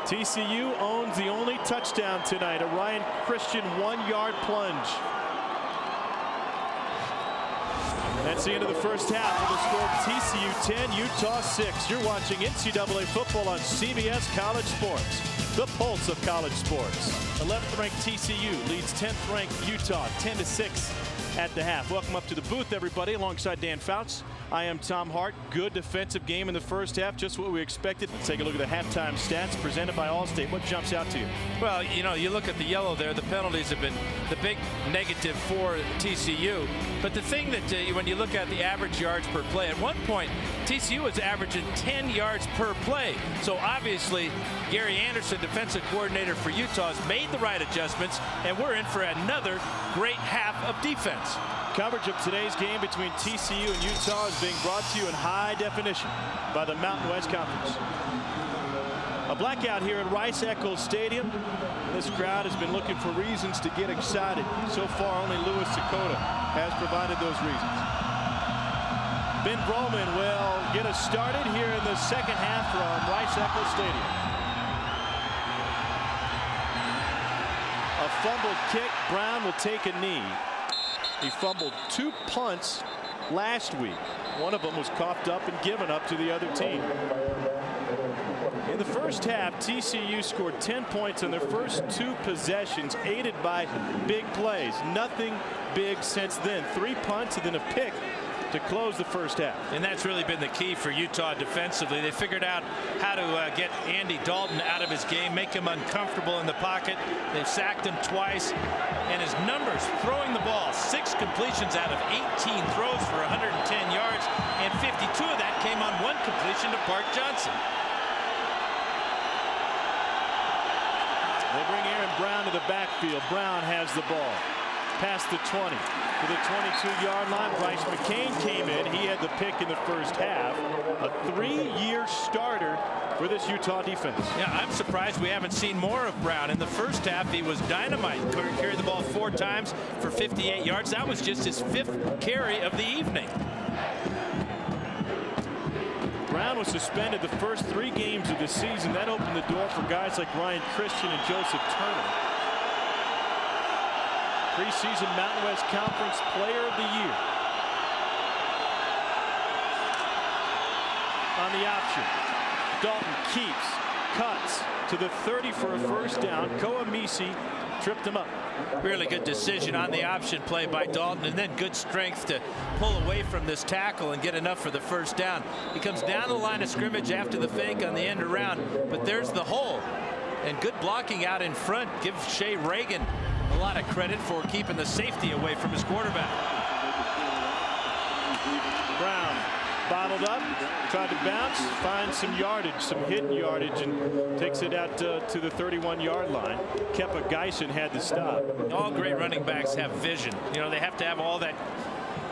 TCU owns the only touchdown tonight, a Ryan Christian 1-yard plunge. That's the end of the first half with the score TCU 10, Utah 6. You're watching NCAA football on CBS College Sports, the pulse of college sports. 11th ranked TCU leads 10th ranked Utah 10-6 at the half. Welcome up to the booth, everybody, alongside Dan Fouts. I am Tom Hart. Good defensive game in the first half, just what we expected. Let's take a look at the halftime stats presented by Allstate. What jumps out to you? Well, you know, you look at the yellow there. The penalties have been the big negative for TCU. But the thing that when you look at the average yards per play, at one point TCU was averaging 10 yards per play. So obviously Gary Anderson, defensive coordinator for Utah, has made the right adjustments, and we're in for another great half of defense. Coverage of today's game between TCU and Utah is being brought to you in high definition by the Mountain West Conference. A blackout here at Rice-Eccles Stadium. This crowd has been looking for reasons to get excited. So far, only Louis Sakota has provided those reasons. Ben Broman will get us started here in the second half from Rice-Eccles Stadium. A fumbled kick. Brown will take a knee. He fumbled 2 punts last week. One of them was coughed up and given up to the other team. In the first half, TCU scored 10 points in their first 2 possessions, aided by big plays. Nothing big since then. 3 punts and then a pick to close the first half. And that's really been the key for Utah defensively. They figured out how to get Andy Dalton out of his game, make him uncomfortable in the pocket. They've sacked him twice. And his numbers throwing the ball, 6 completions out of 18 throws for 110 yards, and 52 of that came on 1 completion to Bart Johnson. They bring Aaron Brown to the backfield. Brown has the ball past the 20 to the 22-yard line. Bryce McCain came in. He had the pick in the first half. A 3-year starter for this Utah defense. Yeah, I'm surprised we haven't seen more of Brown. In the first half, he was dynamite. Carried the ball 4 times for 58 yards. That was just his 5th carry of the evening. Brown was suspended the first 3 games of the season. That opened the door for guys like Ryan Christian and Joseph Turner. Preseason Mountain West Conference Player of the Year. On the option, Dalton keeps, cuts to to the 30 for a first down. Koamisi tripped him up. Really good decision on the option play by Dalton, and then good strength to pull away from this tackle and get enough for the first down. He comes down the line of scrimmage after the fake on the end around, but there's the hole. And good blocking out in front. Give Shea Reagan a lot of credit for keeping the safety away from his quarterback. Brown bottled up, tried to bounce, finds some yardage, some hidden yardage, and takes it out to the 31-yard line. Kepa Geisen had the stop. All great running backs have vision. You know, they have to have all that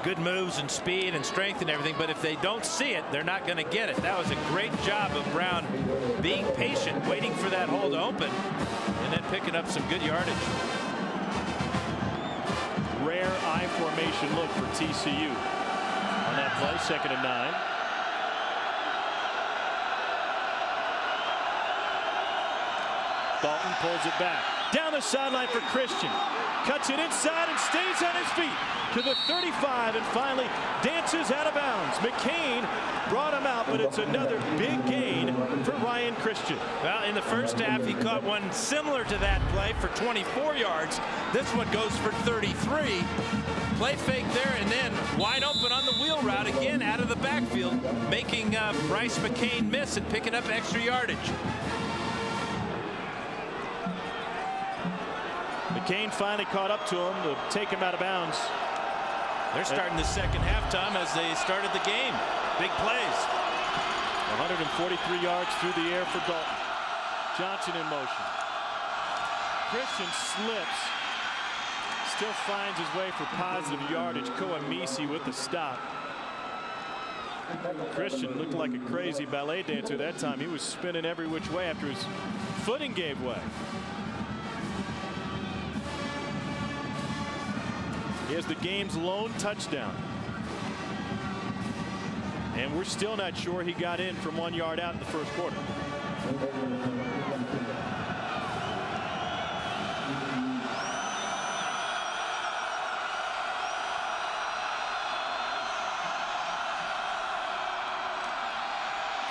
good moves and speed and strength and everything, but if they don't see it, they're not going to get it. That was a great job of Brown being patient, waiting for that hole to open, and then picking up some good yardage. Rare I formation look for TCU on that play, 2nd and 9. Dalton pulls it back. Down the sideline for Christian. Cuts it inside and stays on his feet to the 35 and finally dances out of bounds. McCain brought him out, but it's another big gain for Ryan Christian. Well, in the first half, he caught one similar to that play for 24 yards. This one goes for 33. Play fake there, and then wide open on the wheel route again out of the backfield, making Bryce McCain miss and picking up extra yardage. McCain finally caught up to him to take him out of bounds. They're starting the second half, Tom, as they started the game. Big plays. 143 yards through the air for Dalton. Johnson in motion. Christian slips. Still finds his way for positive yardage. Koamisi with the stop. Christian looked like a crazy ballet dancer that time. He was spinning every which way after his footing gave way. He has the game's lone touchdown. And we're still not sure he got in from 1 yard out in the first quarter.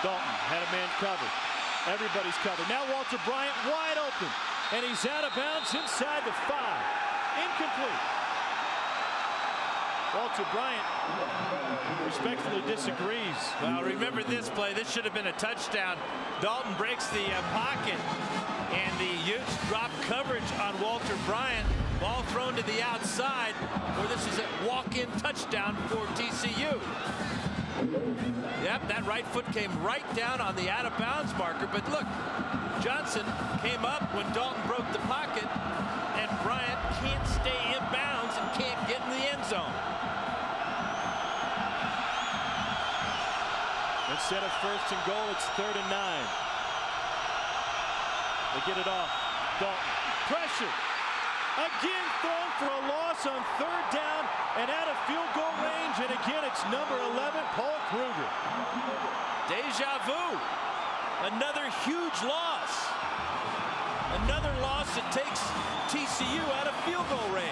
Dalton had a man covered. Everybody's covered. Now Walter Bryant wide open. And he's out of bounds inside the 5. Incomplete. Walter Bryant respectfully disagrees. Well, remember this play. This should have been a touchdown. Dalton breaks the pocket, and the Utes drop coverage on Walter Bryant. Ball thrown to the outside, where this is a walk-in touchdown for TCU. Yep, that right foot came right down on the out-of-bounds marker. But look, Johnson came up when Dalton broke the pocket, and Bryant can't stay in bounds and can't get in the end zone. Instead of 1st and goal, it's 3rd and 9. They get it off. Dalton. Pressure. Again thrown for a loss on 3rd down and out of field goal range. And again, it's number 11, Paul Kruger. Deja vu. Another huge loss. Another loss that takes TCU out of field goal range.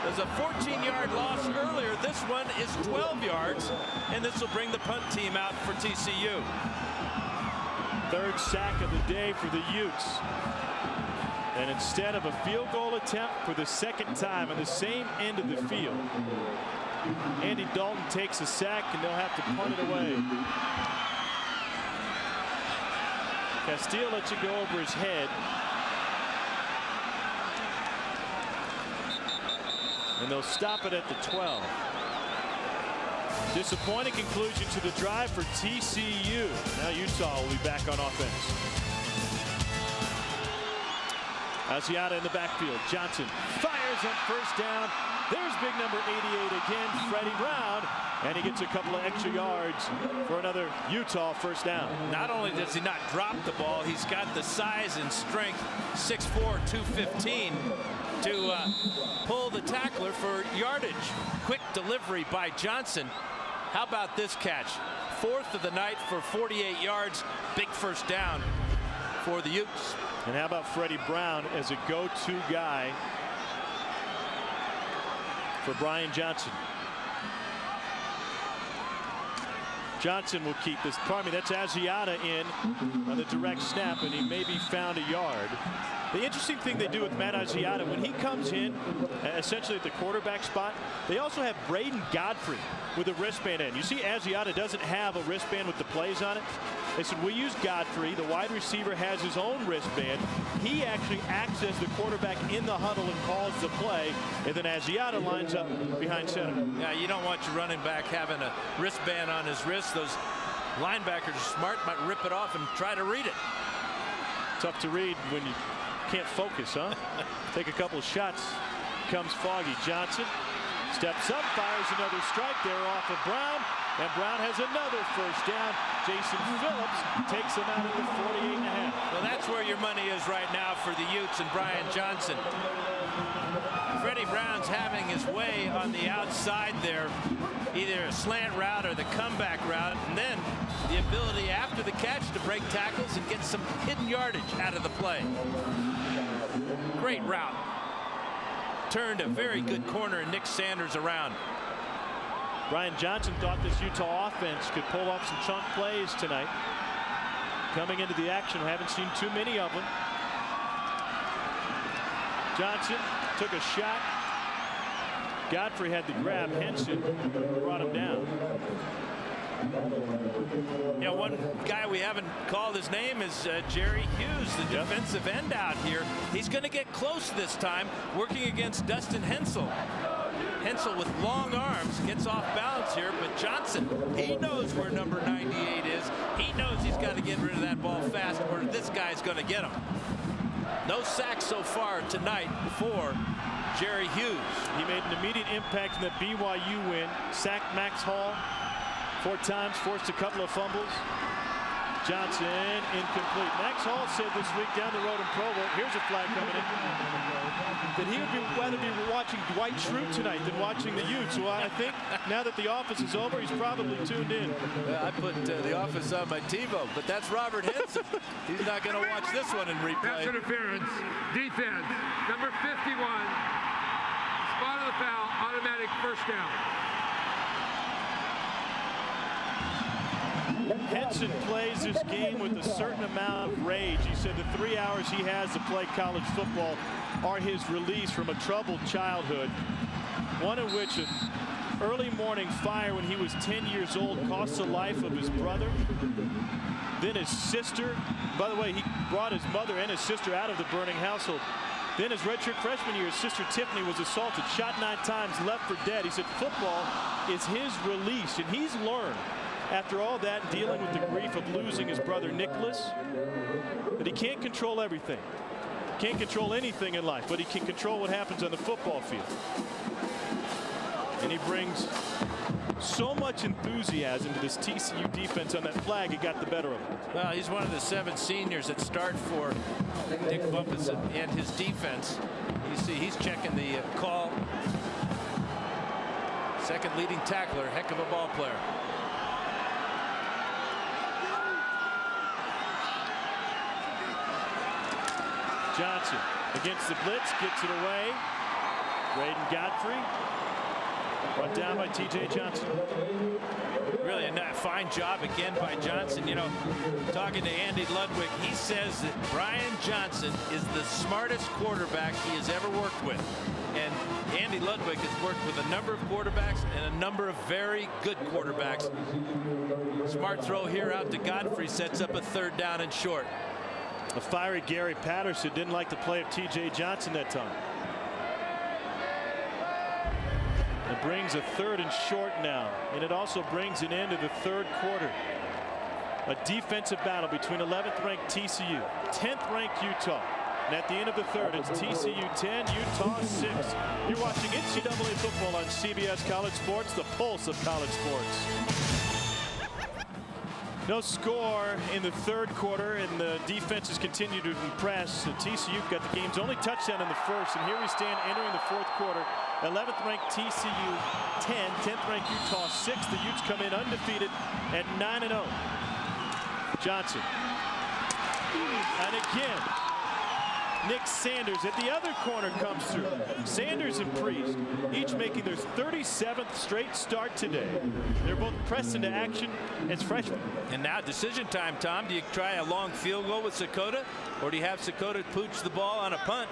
There's a 14-yard loss earlier. This one is 12 yards, and this will bring the punt team out for TCU. 3rd sack of the day for the Utes. And instead of a field goal attempt for the 2nd time on the same end of the field, Andy Dalton takes a sack, and they'll have to punt it away. Castile lets it go over his head. And they'll stop it at the 12. Disappointing conclusion to the drive for TCU. Now Utah will be back on offense. Asiata in the backfield. Johnson fires on 1st down. There's big number 88 again, Freddie Brown. And he gets a couple of extra yards for another Utah 1st down. Not only does he not drop the ball, he's got the size and strength, 6'4", 215, to pull the tackler for yardage. Quick delivery by Johnson. How about this catch? 4th of the night for 48 yards. Big 1st down for the Utes. And how about Freddie Brown as a go-to guy for Brian Johnson? Johnson will keep this. Pardon me, that's Asiata in on the direct snap, and he maybe found a yard. The interesting thing they do with Matt Asiata, when he comes in, essentially at the quarterback spot, they also have Braden Godfrey with a wristband in. You see Asiata doesn't have a wristband with the plays on it. They said, we use Godfrey. The wide receiver has his own wristband. He actually acts as the quarterback in the huddle and calls the play, and then Asiata lines up behind center. Yeah, you don't want your running back having a wristband on his wrist. Those linebackers are smart, might rip it off and try to read it. Tough to read when you can't focus, huh? Take a couple of shots. Comes Foggy. Johnson steps up, fires another strike there off of Brown, and Brown has another first down. Jason Phillips takes him out at the 48.5. Well, that's where your money is right now for the Utes and Brian Johnson. Freddie Brown's having his way on the outside there, either a slant route or the comeback route, and then the ability after the catch to break tackles and get some hidden yardage out of the play. Great route. Turned a very good corner and Nick Sanders around. Brian Johnson thought this Utah offense could pull off some chunk plays tonight. Coming into the action, haven't seen too many of them. Johnson took a shot. Godfrey had the grab. Henson brought him down. You know, one guy we haven't called his name is Jerry Hughes, the defensive end out here. He's going to get close this time, working against Dustin Hensel. Hensel with long arms gets off balance here, but Johnson, he knows where number 98 is. He knows he's got to get rid of that ball fast, or this guy's going to get him. No sacks so far tonight for Jerry Hughes. He made an immediate impact in the BYU win. Sacked Max Hall 4 times, forced a couple of fumbles. Johnson incomplete. Max Hall said this week down the road in Provo, here's a flag coming in, that he would rather be watching Dwight Schrute tonight than watching the Utes. So I think now that the office is over, he's probably tuned in. I put the office on my TiVo, but that's Robert Henson. He's not going to watch this one in replay. Pass interference, defense, number 51. Spot of the foul, automatic first down. Henson plays this game with a certain amount of rage. He said the 3 hours he has to play college football are his release from a troubled childhood, one in which an early morning fire when he was 10 years old cost the life of his brother, then his sister. By the way, he brought his mother and his sister out of the burning household. Then his redshirt freshman year, his sister Tiffany was assaulted, shot 9 times, left for dead. He said football is his release, and he's learned after all that, dealing with the grief of losing his brother Nicholas, that he can't control everything. Can't control anything in life, but he can control what happens on the football field. And he brings so much enthusiasm to this TCU defense on that flag, it got the better of him. Well, he's one of the 7 seniors that start for Dick Bumpus and his defense. You see, he's checking the call. Second leading tackler, heck of a ball player. Johnson against the blitz, gets it away. Braden Godfrey brought down by T.J. Johnson. Really a fine job again by Johnson. You know, talking to Andy Ludwig, he says that Brian Johnson is the smartest quarterback he has ever worked with. And Andy Ludwig has worked with a number of quarterbacks and a number of very good quarterbacks. Smart throw here out to Godfrey, sets up a 3rd down and short. A fiery Gary Patterson didn't like the play of T.J. Johnson that time. It brings a 3rd and short now, and it also brings an end to the 3rd quarter. A defensive battle between 11th ranked TCU, 10th ranked Utah. And at the end of the 3rd, it's TCU 10, Utah 6. You're watching NCAA football on CBS College Sports, the pulse of college sports. No score in the 3rd quarter, and the defenses continue to impress. The TCU got the game's only touchdown in the 1st, and here we stand entering the 4th quarter. 11th ranked TCU 10, 10th ranked Utah 6. The Utes come in undefeated at 9-0. Johnson. And again, Nick Sanders at the other corner comes through. Sanders and Priest, each making their 37th straight start today. They're both pressed into action as freshmen. And now decision time, Tom. Do you try a long field goal with Sakota, or do you have Sakota pooch the ball on a punt?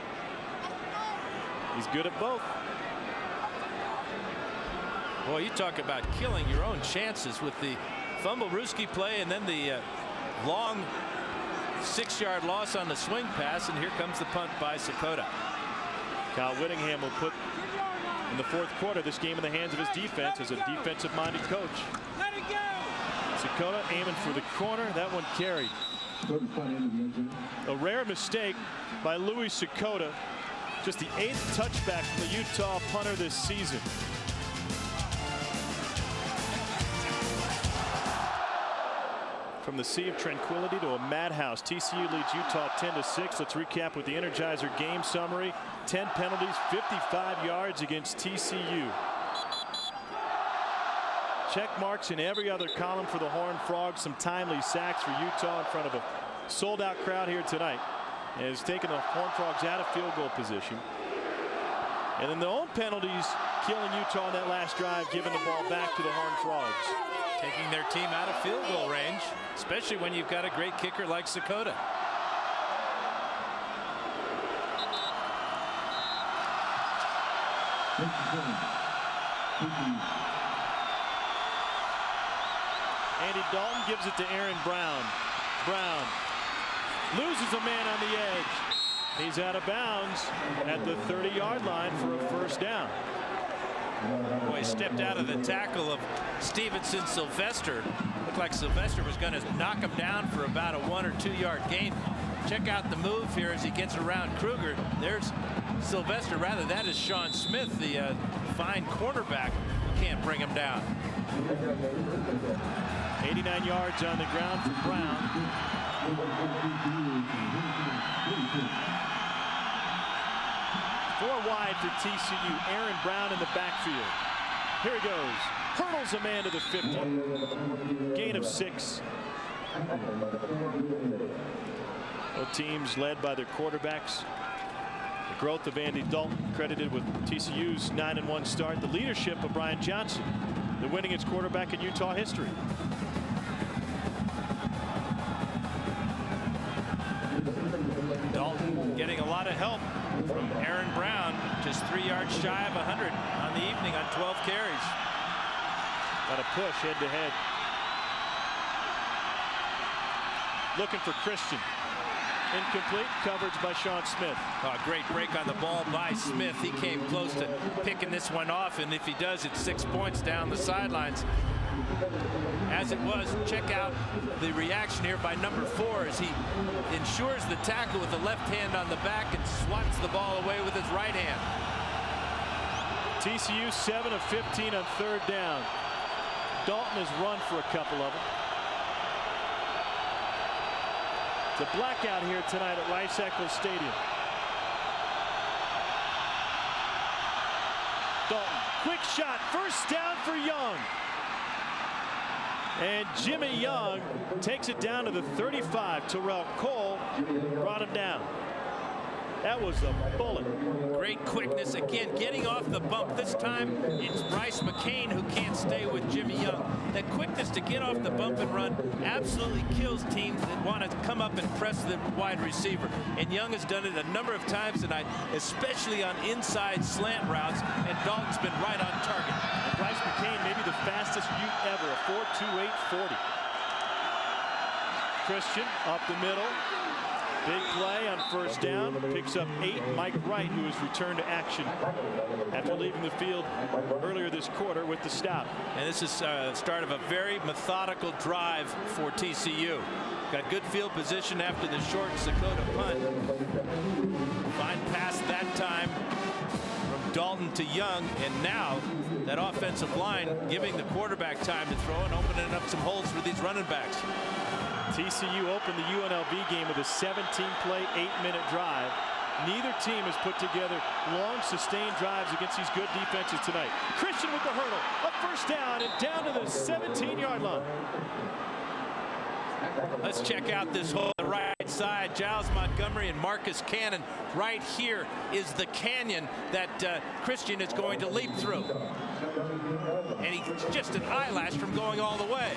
He's good at both. Boy, you talk about killing your own chances with the fumble-rooski play and then the long 6-yard loss on the swing pass, and here comes the punt by Sakota. Kyle Whittingham will put in the fourth quarter this game in the hands of his defense as a defensive-minded coach. Let it go! Sakota aiming for the corner. That one carried. A rare mistake by Louis Sakota. Just the 8th touchback from the Utah punter this season. From the Sea of Tranquility to a madhouse, TCU leads Utah 10-6. Let's recap with the Energizer game summary. 10 penalties, 55 yards against TCU. Check marks in every other column for the Horned Frogs. Some timely sacks for Utah in front of a sold-out crowd here tonight. And has taken the Horned Frogs out of field goal position. And then their own penalties killing Utah on that last drive, giving the ball back to the Horned Frogs. Taking their team out of field goal range, especially when you've got a great kicker like Sakota. Andy Dalton gives it to Aaron Brown. Brown loses a man on the edge. He's out of bounds at the 30-yard line for a first down. Boy, stepped out of the tackle of Stevenson Sylvester. Looked like Sylvester was going to knock him down for about a 1 or 2 yard gain. Check out the move here as he gets around Kruger. There's Sylvester. Rather, that is Sean Smith, the fine cornerback, who can't bring him down. 89 yards on the ground for Brown. 4 wide for TCU. Aaron Brown in the backfield. Here he goes. Hurdles a man to the 50. Gain of 6. Both teams led by their quarterbacks. The growth of Andy Dalton credited with TCU's 9-1 start. The leadership of Brian Johnson, the winningest quarterback in Utah history. Dalton getting a lot of help from Aaron Brown, just 3 yards shy of 100 on the evening on 12 carries. Got a push head to head. Looking for Christian. Incomplete. Coverage by Sean Smith. Oh, great break on the ball by Smith. He came close to picking this one off, and if he does, it's 6 points down the sidelines. As it was, check out the reaction here by number 4 as he ensures the tackle with the left hand on the back and swats the ball away with his right hand. TCU 7 of 15 on 3rd down. Dalton has run for a couple of them. It's a blackout here tonight at Rice-Eccles Stadium. Dalton, quick shot, first down for Young. And Jimmy Young takes it down to the 35. Terrell Cole brought him down. That was a bullet. Great quickness again, getting off the bump. This time it's Bryce McCain who can't stay with Jimmy Young. That quickness to get off the bump and run absolutely kills teams that want to come up and press the wide receiver. And Young has done it a number of times tonight, especially on inside slant routes, and Dalton's been right on target. And Bryce McCain, maybe the fastest Ute ever, a 4.28 40. Christian up the middle. Big play on first down, picks up 8. Mike Wright, who has returned to action after leaving the field earlier this quarter with the stop. And this is the start of a very methodical drive for TCU. Got good field position after the short Sakota punt. Fine pass that time from Dalton to Young, and now that offensive line giving the quarterback time to throw and opening up some holes for these running backs. TCU opened the UNLV game with a 17-play, 8-minute drive. Neither team has put together long, sustained drives against these good defenses tonight. Christian with the hurdle, a first down, and down to the 17-yard line. Let's check out this hole on the right side. Giles Montgomery and Marcus Cannon. Right here is the canyon that Christian is going to leap through. And he's just an eyelash from going all the way.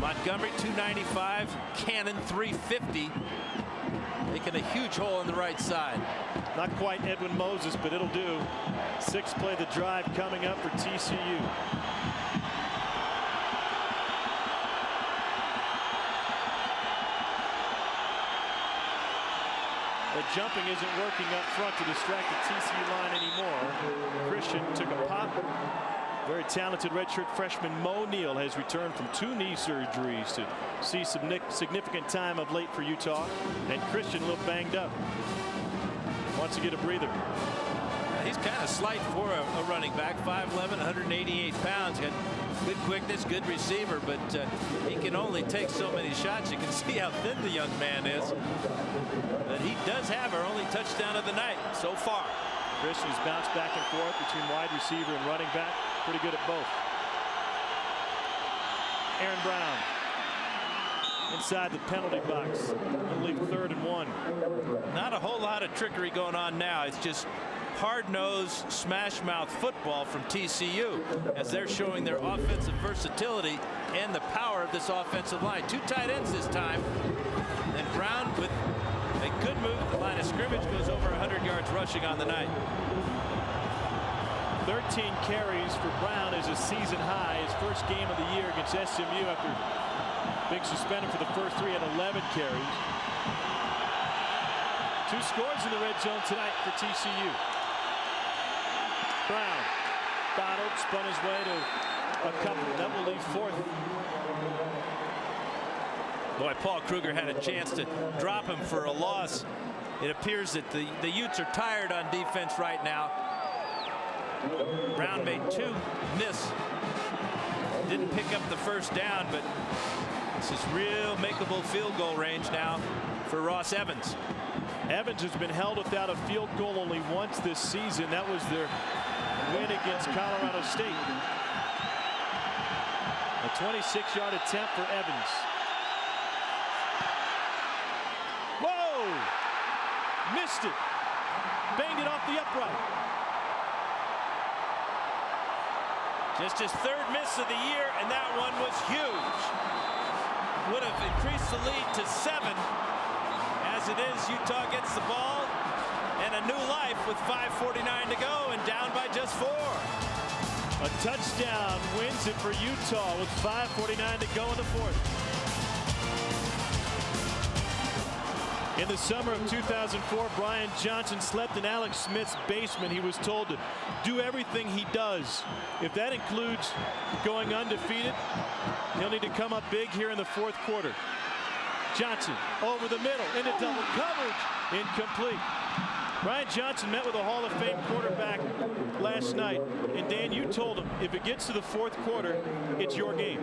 Montgomery 295, Cannon 350. Making a huge hole on the right side. Not quite Edwin Moses, but it'll do. 6 play the drive coming up for TCU. The jumping isn't working up front to distract the TCU line anymore. Christian took a pop. Very talented redshirt freshman Mo Neal has returned from 2 knee surgeries to see some significant time of late for Utah. And Christian a little banged up. Wants to get a breather. He's kind of slight for a running back. 5'11", 188 pounds. Got good quickness, good receiver, but he can only take so many shots. You can see how thin the young man is. But he does have our only touchdown of the night so far. Christian's bounced back and forth between wide receiver and running back. Pretty good at both. Aaron Brown inside the penalty box. Only 3rd and 1. Not a whole lot of trickery going on now. It's just hard-nosed, smash-mouth football from TCU as they're showing their offensive versatility and the power of this offensive line. 2 tight ends this time. And Brown with a good move at the line of scrimmage goes over 100 yards rushing on the night. 13 carries for Brown is a season high. His first game of the year against SMU after being suspended for the first 3 at 11 carries. 2 scores in the red zone tonight for TCU. Brown battled, spun his way to a couple. That will leave 4th. Boy, Paul Kruger had a chance to drop him for a loss. It appears that the Utes are tired on defense right now. Brown made 2 miss. Didn't pick up the first down, but this is real makeable field goal range now for Ross Evans. Evans has been held without a field goal only once this season. That was their win against Colorado State. A 26-yard attempt for Evans. Whoa! Missed it. Banged it off the upright. Just his 3rd miss of the year, and that one was huge. Would have increased the lead to 7. As it is, Utah gets the ball and a new life with 5:49 to go and down by just 4. A touchdown wins it for Utah with 5:49 to go in the 4th. In the summer of 2004, Brian Johnson slept in Alex Smith's basement. He was told to do everything he does. If that includes going undefeated, he'll need to come up big here in the 4th quarter. Johnson over the middle into double coverage. Incomplete. Brian Johnson met with a Hall of Fame quarterback last night, and Dan, you told him if it gets to the 4th quarter, it's your game.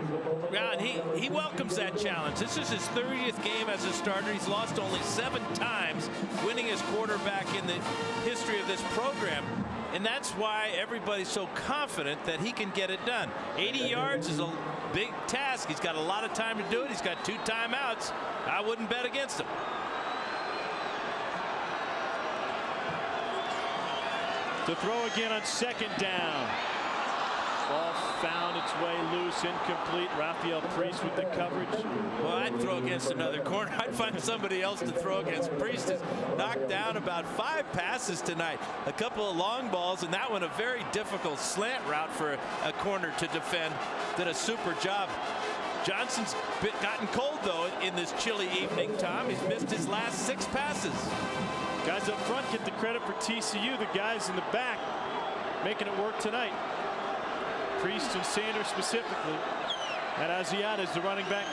Yeah, and he welcomes that challenge. This is his 30th game as a starter. He's lost only 7 times, winning as quarterback in the history of this program. And that's why everybody's so confident that he can get it done. 80 yards is a big task. He's got a lot of time to do it. He's got 2 timeouts. I wouldn't bet against him. To throw again on 2nd down. Ball found its way loose, incomplete. Rafael Priest with the coverage. Well, I'd throw against another corner. I'd find somebody else to throw against. Priest has knocked down about 5 passes tonight. A couple of long balls, and that one a very difficult slant route for a corner to defend. Did a super job. Johnson's gotten cold, though, in this chilly evening, Tom. He's missed his last 6 passes. Guys up front get the credit for TCU. The guys in the back making it work tonight. Priest and Sanders specifically. And Asiata is the running back.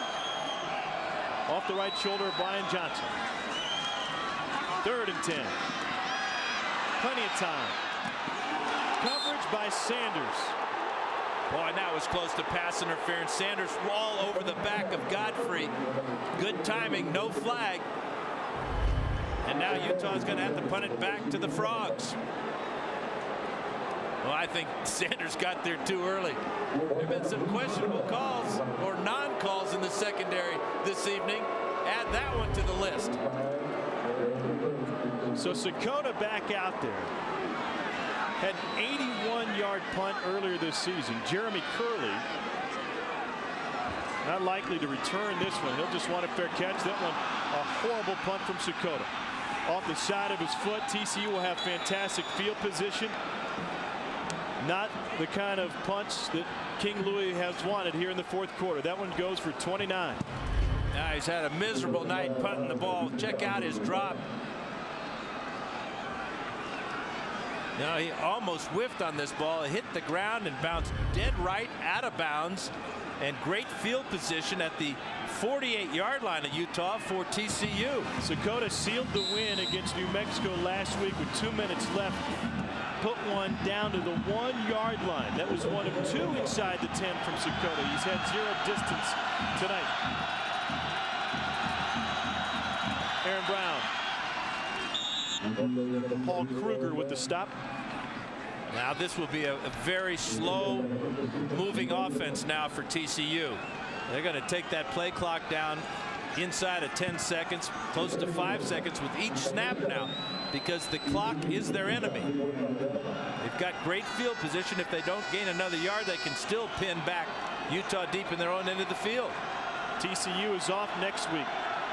Off the right shoulder of Brian Johnson. 3rd and 10. Plenty of time. Coverage by Sanders. Boy, and that was close to pass interference. Sanders all over the back of Godfrey. Good timing, no flag. And now Utah's going to have to punt it back to the Frogs. Well, I think Sanders got there too early. There have been some questionable calls or non-calls in the secondary this evening. Add that one to the list. So Sakota back out there. Had an 81-yard punt earlier this season. Jeremy Curley not likely to return this one. He'll just want a fair catch. That one, a horrible punt from Sakota. Off the side of his foot. TCU will have fantastic field position. Not the kind of punts that King Louis has wanted here in the fourth quarter. That one goes for 29. Now he's had a miserable night punting the ball. Check out his drop. Now he almost whiffed on this ball. It hit the ground and bounced dead right out of bounds. And great field position at the 48-yard line of Utah for TCU. Sakota sealed the win against New Mexico last week with 2 minutes left. Put one down to the 1-yard line. That was one of two inside the 10 from Sakota. He's had zero distance tonight. Aaron Brown. Paul Kruger with the stop. Now this will be a very slow moving offense now for TCU. They're going to take that play clock down inside of 10 seconds, close to 5 seconds with each snap now, because the clock is their enemy. They've got great field position. If they don't gain another yard, they can still pin back Utah deep in their own end of the field. TCU is off next week.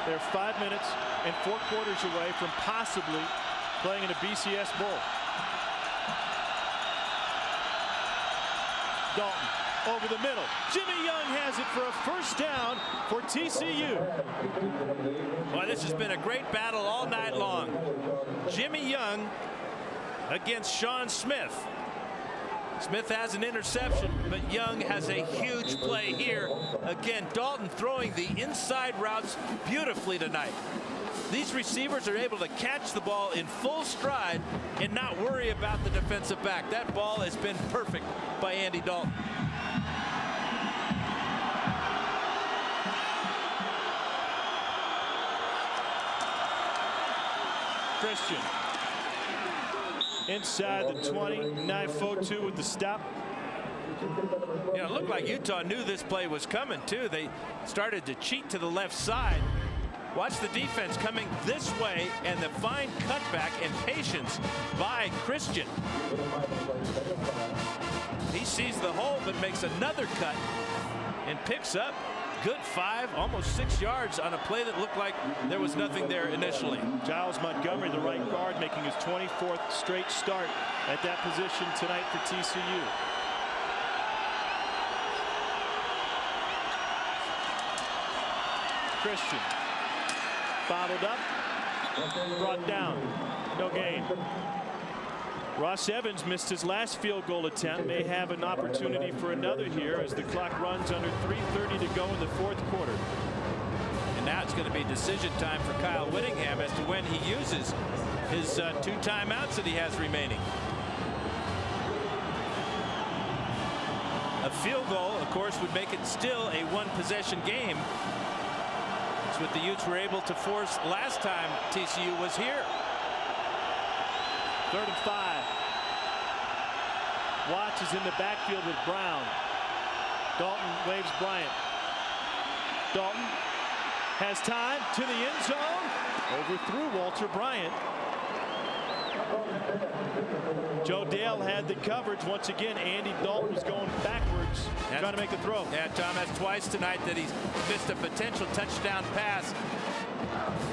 They're 5 minutes and 4 quarters away from possibly playing in a BCS Bowl. Dalton over the middle. Jimmy Young has it for a first down for TCU. Well, this has been a great battle all night long. Jimmy Young against Sean Smith. Smith has an interception, but Young has a huge play here. Again, Dalton throwing the inside routes beautifully tonight. These receivers are able to catch the ball in full stride and not worry about the defensive back. That ball has been perfect by Andy Dalton. Christian inside the 20. Naifotu with the stop. You know, it looked like Utah knew this play was coming too. They started to cheat to the left side. Watch the defense coming this way and the fine cutback and patience by Christian. He sees the hole but makes another cut and picks up good 5, almost 6 yards on a play that looked like there was nothing there initially. Giles Montgomery, the right guard, making his 24th straight start at that position tonight for TCU. Christian bottled up, brought down, no gain. Ross Evans missed his last field goal attempt, may have an opportunity for another here as the clock runs under 3:30 to go in the fourth quarter. And now it's going to be decision time for Kyle Whittingham as to when he uses his 2 timeouts that he has remaining. A field goal, of course, would make it still a 1-possession game. That's what the Utes were able to force last time TCU was here. 3rd and 5. Watts is in the backfield with Brown. Dalton waves Bryant. Dalton has time to the end zone. Overthrew Walter Bryant. Joe Dale had the coverage once again. Andy Dalton was going backwards, trying to make the throw. Yeah, Tom, that's twice tonight that he's missed a potential touchdown pass.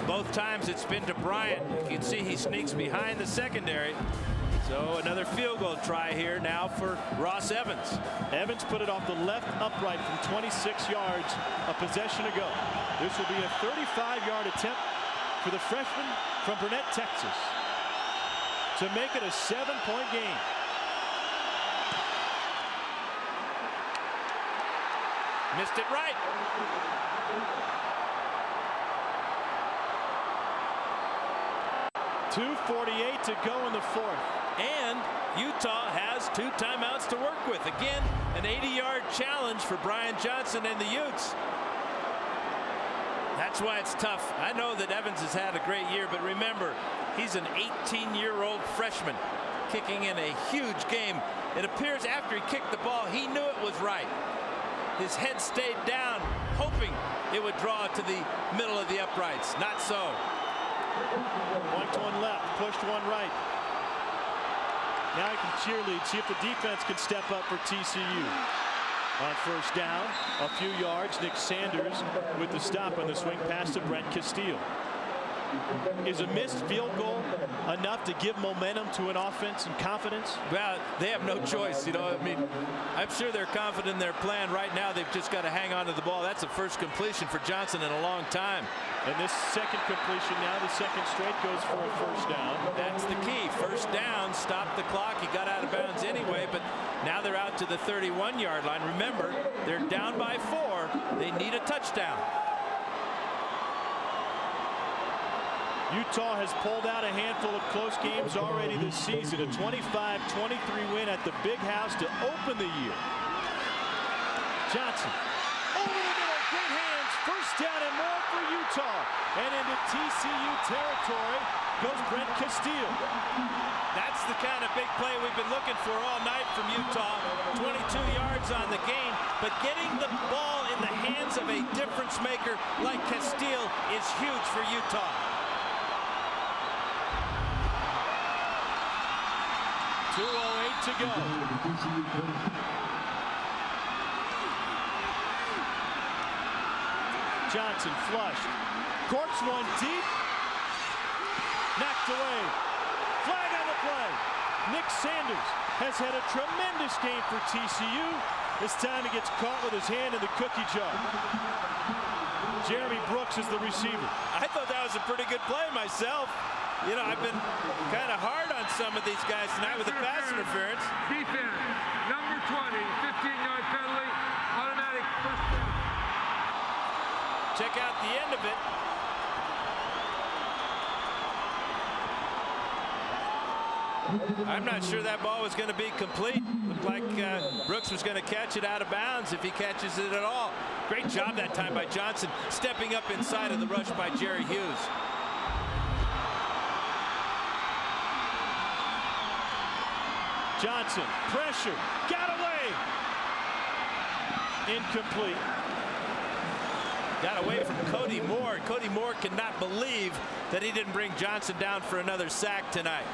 Both times it's been to Bryant. You can see he sneaks behind the secondary. So another field goal try here now for Ross Evans. Evans put it off the left upright from 26 yards a possession ago. This will be a 35-yard attempt for the freshman from Burnett, Texas, to make it a 7-point game. Missed it right. .248 to go in the fourth. And Utah has 2 timeouts to work with. Again, an 80-yard challenge for Brian Johnson and the Utes. That's why it's tough. I know that Evans has had a great year, but remember, he's an 18-year-old freshman. kicking in a huge game. It appears after he kicked the ball, he knew it was right. His head stayed down, hoping it would draw to the middle of the uprights. Not so. Point one left, pushed one right. Now he can cheerlead, see if the defense can step up for TCU. On first down, a few yards, Nick Sanders with the stop on the swing pass to Brent Castile. Is a missed field goal enough to give momentum to an offense and confidence? Well, they have no choice. You know, I mean, I'm sure they're confident in their plan right now. They've just got to hang on to the ball. That's the first completion for Johnson in a long time. And this second completion now, the second straight goes for a first down. That's the key. First down, stop the clock. He got out of bounds anyway, but now they're out to the 31-yard line. Remember, they're down by 4. They need a touchdown. Utah has pulled out a handful of close games already this season. A 25-23 win at the Big House to open the year. Johnson over the middle, great hands, first down and more for Utah. And into TCU territory goes Brent Castile. That's the kind of big play we've been looking for all night from Utah. 22 yards on the gain, but getting the ball in the hands of a difference maker like Castile is huge for Utah. 2:08 to go. Johnson flushed. Corks one deep. Knocked away. Flag on the play. Nick Sanders has had a tremendous game for TCU. This time he gets caught with his hand in the cookie jar. Jeremy Brooks is the receiver. I thought that was a pretty good play myself. You know, I've been kind of hard on some of these guys tonight with the pass interference. Defense, number 20, 15-yard penalty, automatic first down. Check out the end of it. I'm not sure that ball was going to be complete. Looked like Brooks was going to catch it out of bounds if he catches it at all. Great job that time by Johnson, stepping up inside of the rush by Jerry Hughes. Johnson, pressure, got away. Incomplete. Got away from Cody Moore. Cody Moore cannot believe that he didn't bring Johnson down for another sack tonight.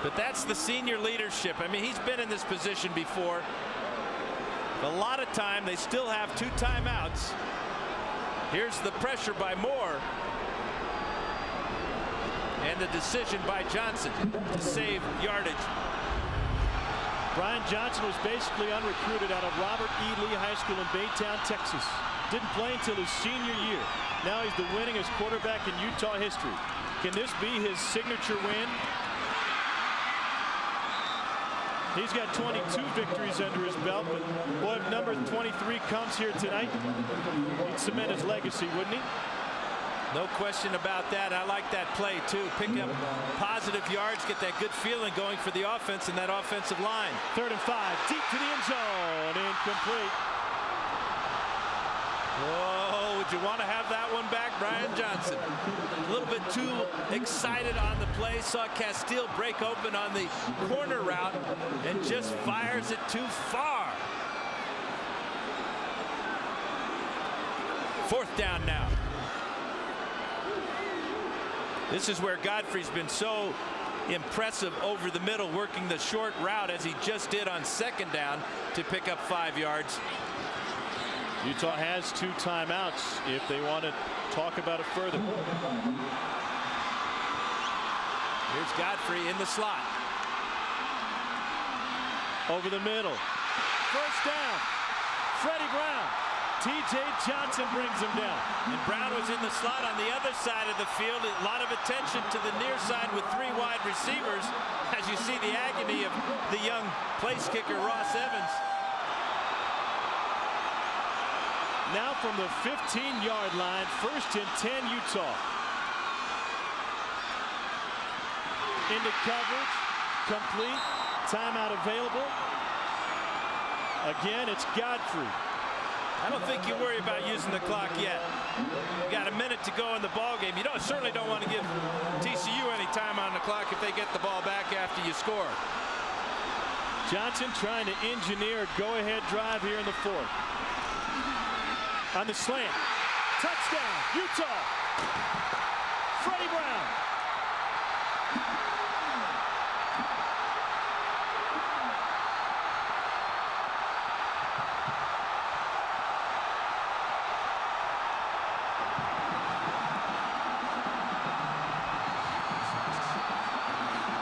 But that's the senior leadership. I mean, he's been in this position before. A lot of time, they still have 2 timeouts. Here's the pressure by Moore. And the decision by Johnson to save yardage. Brian Johnson was basically unrecruited out of Robert E. Lee High School in Baytown, Texas. Didn't play until his senior year. Now he's the winningest quarterback in Utah history. Can this be his signature win? He's got 22 victories under his belt, but boy, if number 23 comes here tonight, he'd cement his legacy, wouldn't he? No question about that. I like that play, too. Pick up positive yards, get that good feeling going for the offense and that offensive line. 3rd and 5, deep to the end zone, incomplete. Whoa, would you want to have that one back, Brian Johnson? A little bit too excited on the play. Saw Castile break open on the corner route and just fires it too far. 4th down now. This is where Godfrey's been so impressive over the middle, working the short route as he just did on 2nd down to pick up 5 yards. Utah has 2 timeouts if they want to talk about it further. Here's Godfrey in the slot. Over the middle. First down. Freddie Brown. T.J. Johnson brings him down. And Brown was in the slot on the other side of the field. A lot of attention to the near side with 3 wide receivers. As you see the agony of the young place kicker, Ross Evans. Now from the 15-yard line, 1st and 10 Utah. Into coverage, complete, timeout available. Again, it's Godfrey. I don't think you worry about using the clock yet. You got a minute to go in the ball game. You certainly don't want to give TCU any time on the clock if they get the ball back after you score. Johnson trying to engineer a go-ahead drive here in the fourth. On the slant. Touchdown, Utah. Freddie Brown.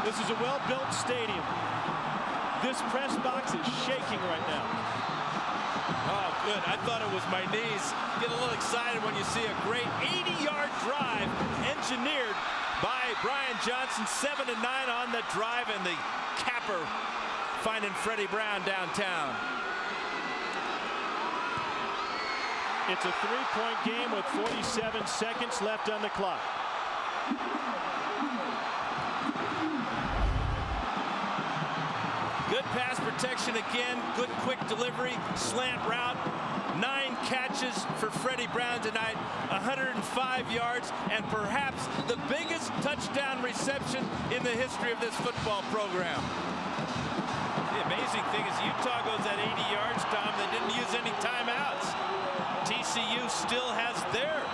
This is a well-built stadium. This press box is shaking right now. Oh, good. I thought it was my knees. Get a little excited when you see a great 80-yard drive engineered by Brian Johnson. 7-9 on the drive, and the capper finding Freddie Brown downtown. It's a three-point game with 47 seconds left on the clock. Good pass protection again. Good quick delivery. Slant route. 9 catches for Freddie Brown tonight. 105 yards, and perhaps the biggest touchdown reception in the history of this football program. The amazing thing is Utah goes at 80 yards, Tom. They didn't use any timeouts. TCU still has their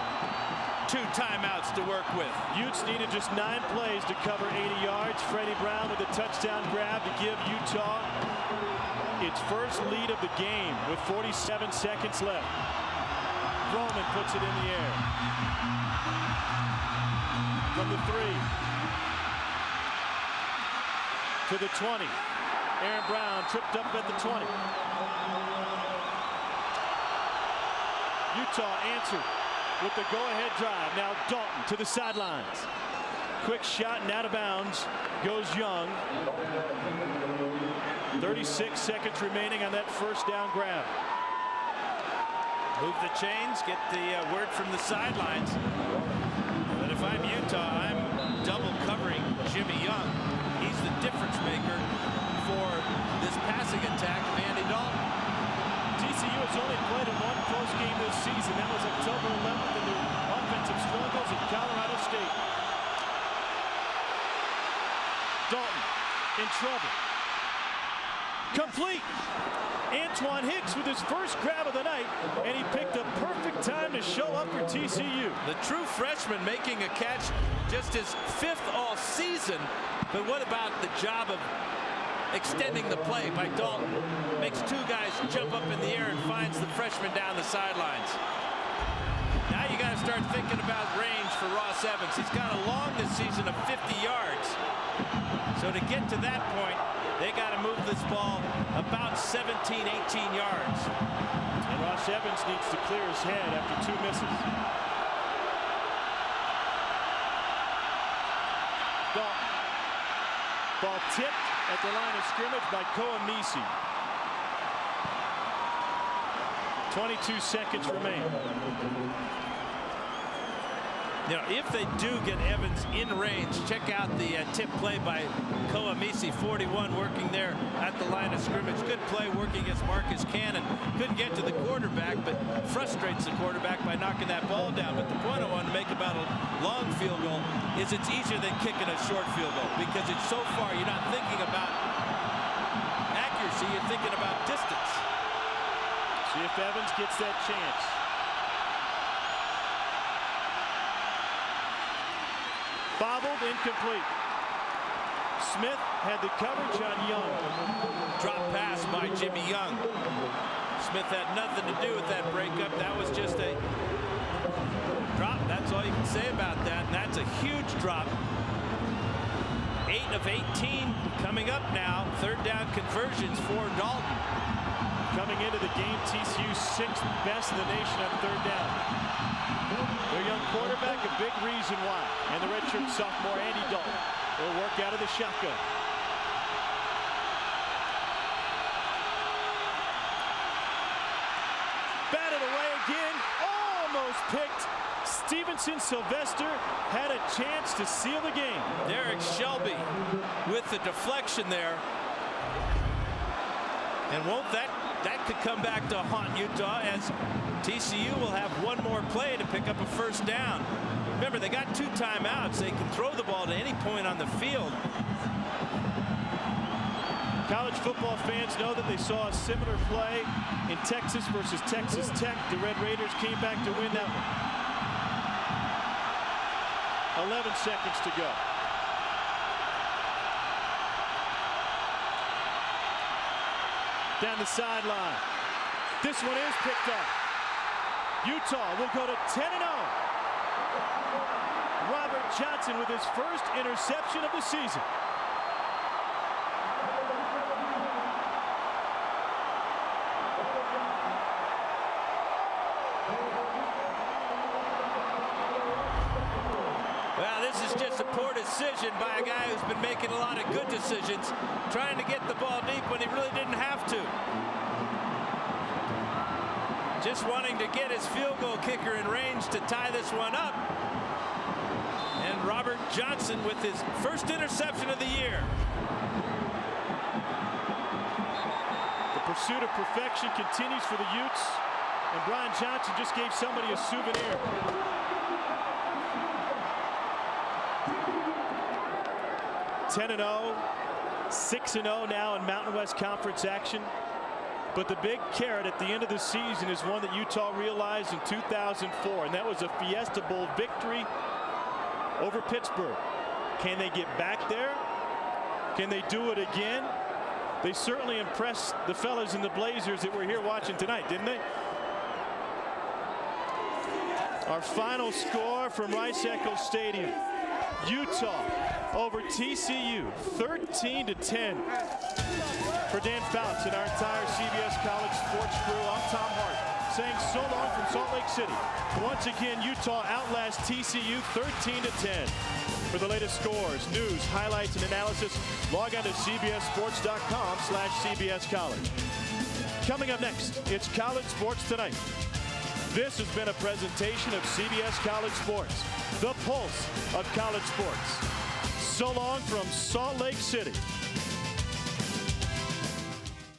2 timeouts to work with. Utes needed just 9 plays to cover 80 yards. Freddie Brown with a touchdown grab to give Utah its first lead of the game with 47 seconds left. Roman puts it in the air. From the 3 to the 20. Aaron Brown tripped up at the 20. Utah answered with the go-ahead drive. Now Dalton to the sidelines. Quick shot and out of bounds goes Young. 36 seconds remaining on that first down grab. Move the chains, get the word from the sidelines. But if I'm Utah, I'm double covering Jimmy Young. He's the difference maker for this passing attack of Andy Dalton. TCU has only played in 1 close game this season. That was October 11th in their offensive struggles at Colorado State. Dalton in trouble. Complete. Antoine Hicks with his first grab of the night, and he picked a perfect time to show up for TCU. The true freshman making a catch, just his 5th all season. But what about the job of extending the play by Dalton? Makes 2 guys jump up in the air and finds the freshman down the sidelines. Now you got to start thinking about range for Ross Evans. He's got a long this season of 50 yards. So to get to that point, they got to move this ball about 17, 18 yards. And Ross Evans needs to clear his head after 2 misses. Dalton. Ball tipped at the line of scrimmage by Koamisi. 22 seconds remain. You know, if they do get Evans in range, check out the tip play by Koamisi, 41, working there at the line of scrimmage. Good play working against Marcus Cannon. Couldn't get to the quarterback, but frustrates the quarterback by knocking that ball down. But the point I want to make about a long field goal is it's easier than kicking a short field goal, because it's so far you're not thinking about accuracy, you're thinking about distance. See if Evans gets that chance. Bobbled, incomplete. Smith had the coverage on Young. Drop pass by Jimmy Young. Smith had nothing to do with that breakup. That was just a drop. That's all you can say about that. And that's a huge drop. 8 of 18 coming up now. 3rd down conversions for Dalton. Coming into the game, TCU 6th best in the nation on 3rd down. Their young quarterback, a big reason why. And the redshirt sophomore, Andy Dalton, will work out of the shotgun. Batted away again, almost picked. Stevenson Sylvester had a chance to seal the game. Derek Shelby with the deflection there. And won't that that could come back to haunt Utah, as TCU will have one more play to pick up a first down. Remember, they got 2 timeouts. They can throw the ball to any point on the field. College football fans know that they saw a similar play in Texas versus Texas Tech. The Red Raiders came back to win that one. 11 seconds to go. Down the sideline. This one is picked up. Utah will go to 10-0. Robert Johnson with his first interception of the season. Well, this is just a poor decision by a guy who's been making a lot of good decisions, trying to get the ball deep when he really didn't have to. Just wanting to get his field goal kicker in range to tie this one up. And Robert Johnson with his first interception of the year. The pursuit of perfection continues for the Utes, and Brian Johnson just gave somebody a souvenir. (10-0), 6-0 now in Mountain West Conference action. But the big carrot at the end of the season is one that Utah realized in 2004, and that was a Fiesta Bowl victory over Pittsburgh. Can they get back there? Can they do it again? They certainly impressed the fellas in the Blazers that were here watching tonight, didn't they? Our final score from Rice-Eccles Stadium: Utah over TCU, 13-10. For Dan Fouts and our entire CBS College Sports crew, I'm Tom Hart, saying so long from Salt Lake City. Once again, Utah outlasts TCU 13-10. For the latest scores, news, highlights, and analysis, log on to cbssports.com/CBS College. Coming up next, it's College Sports Tonight. This has been a presentation of CBS College Sports, the pulse of college sports. So long from Salt Lake City.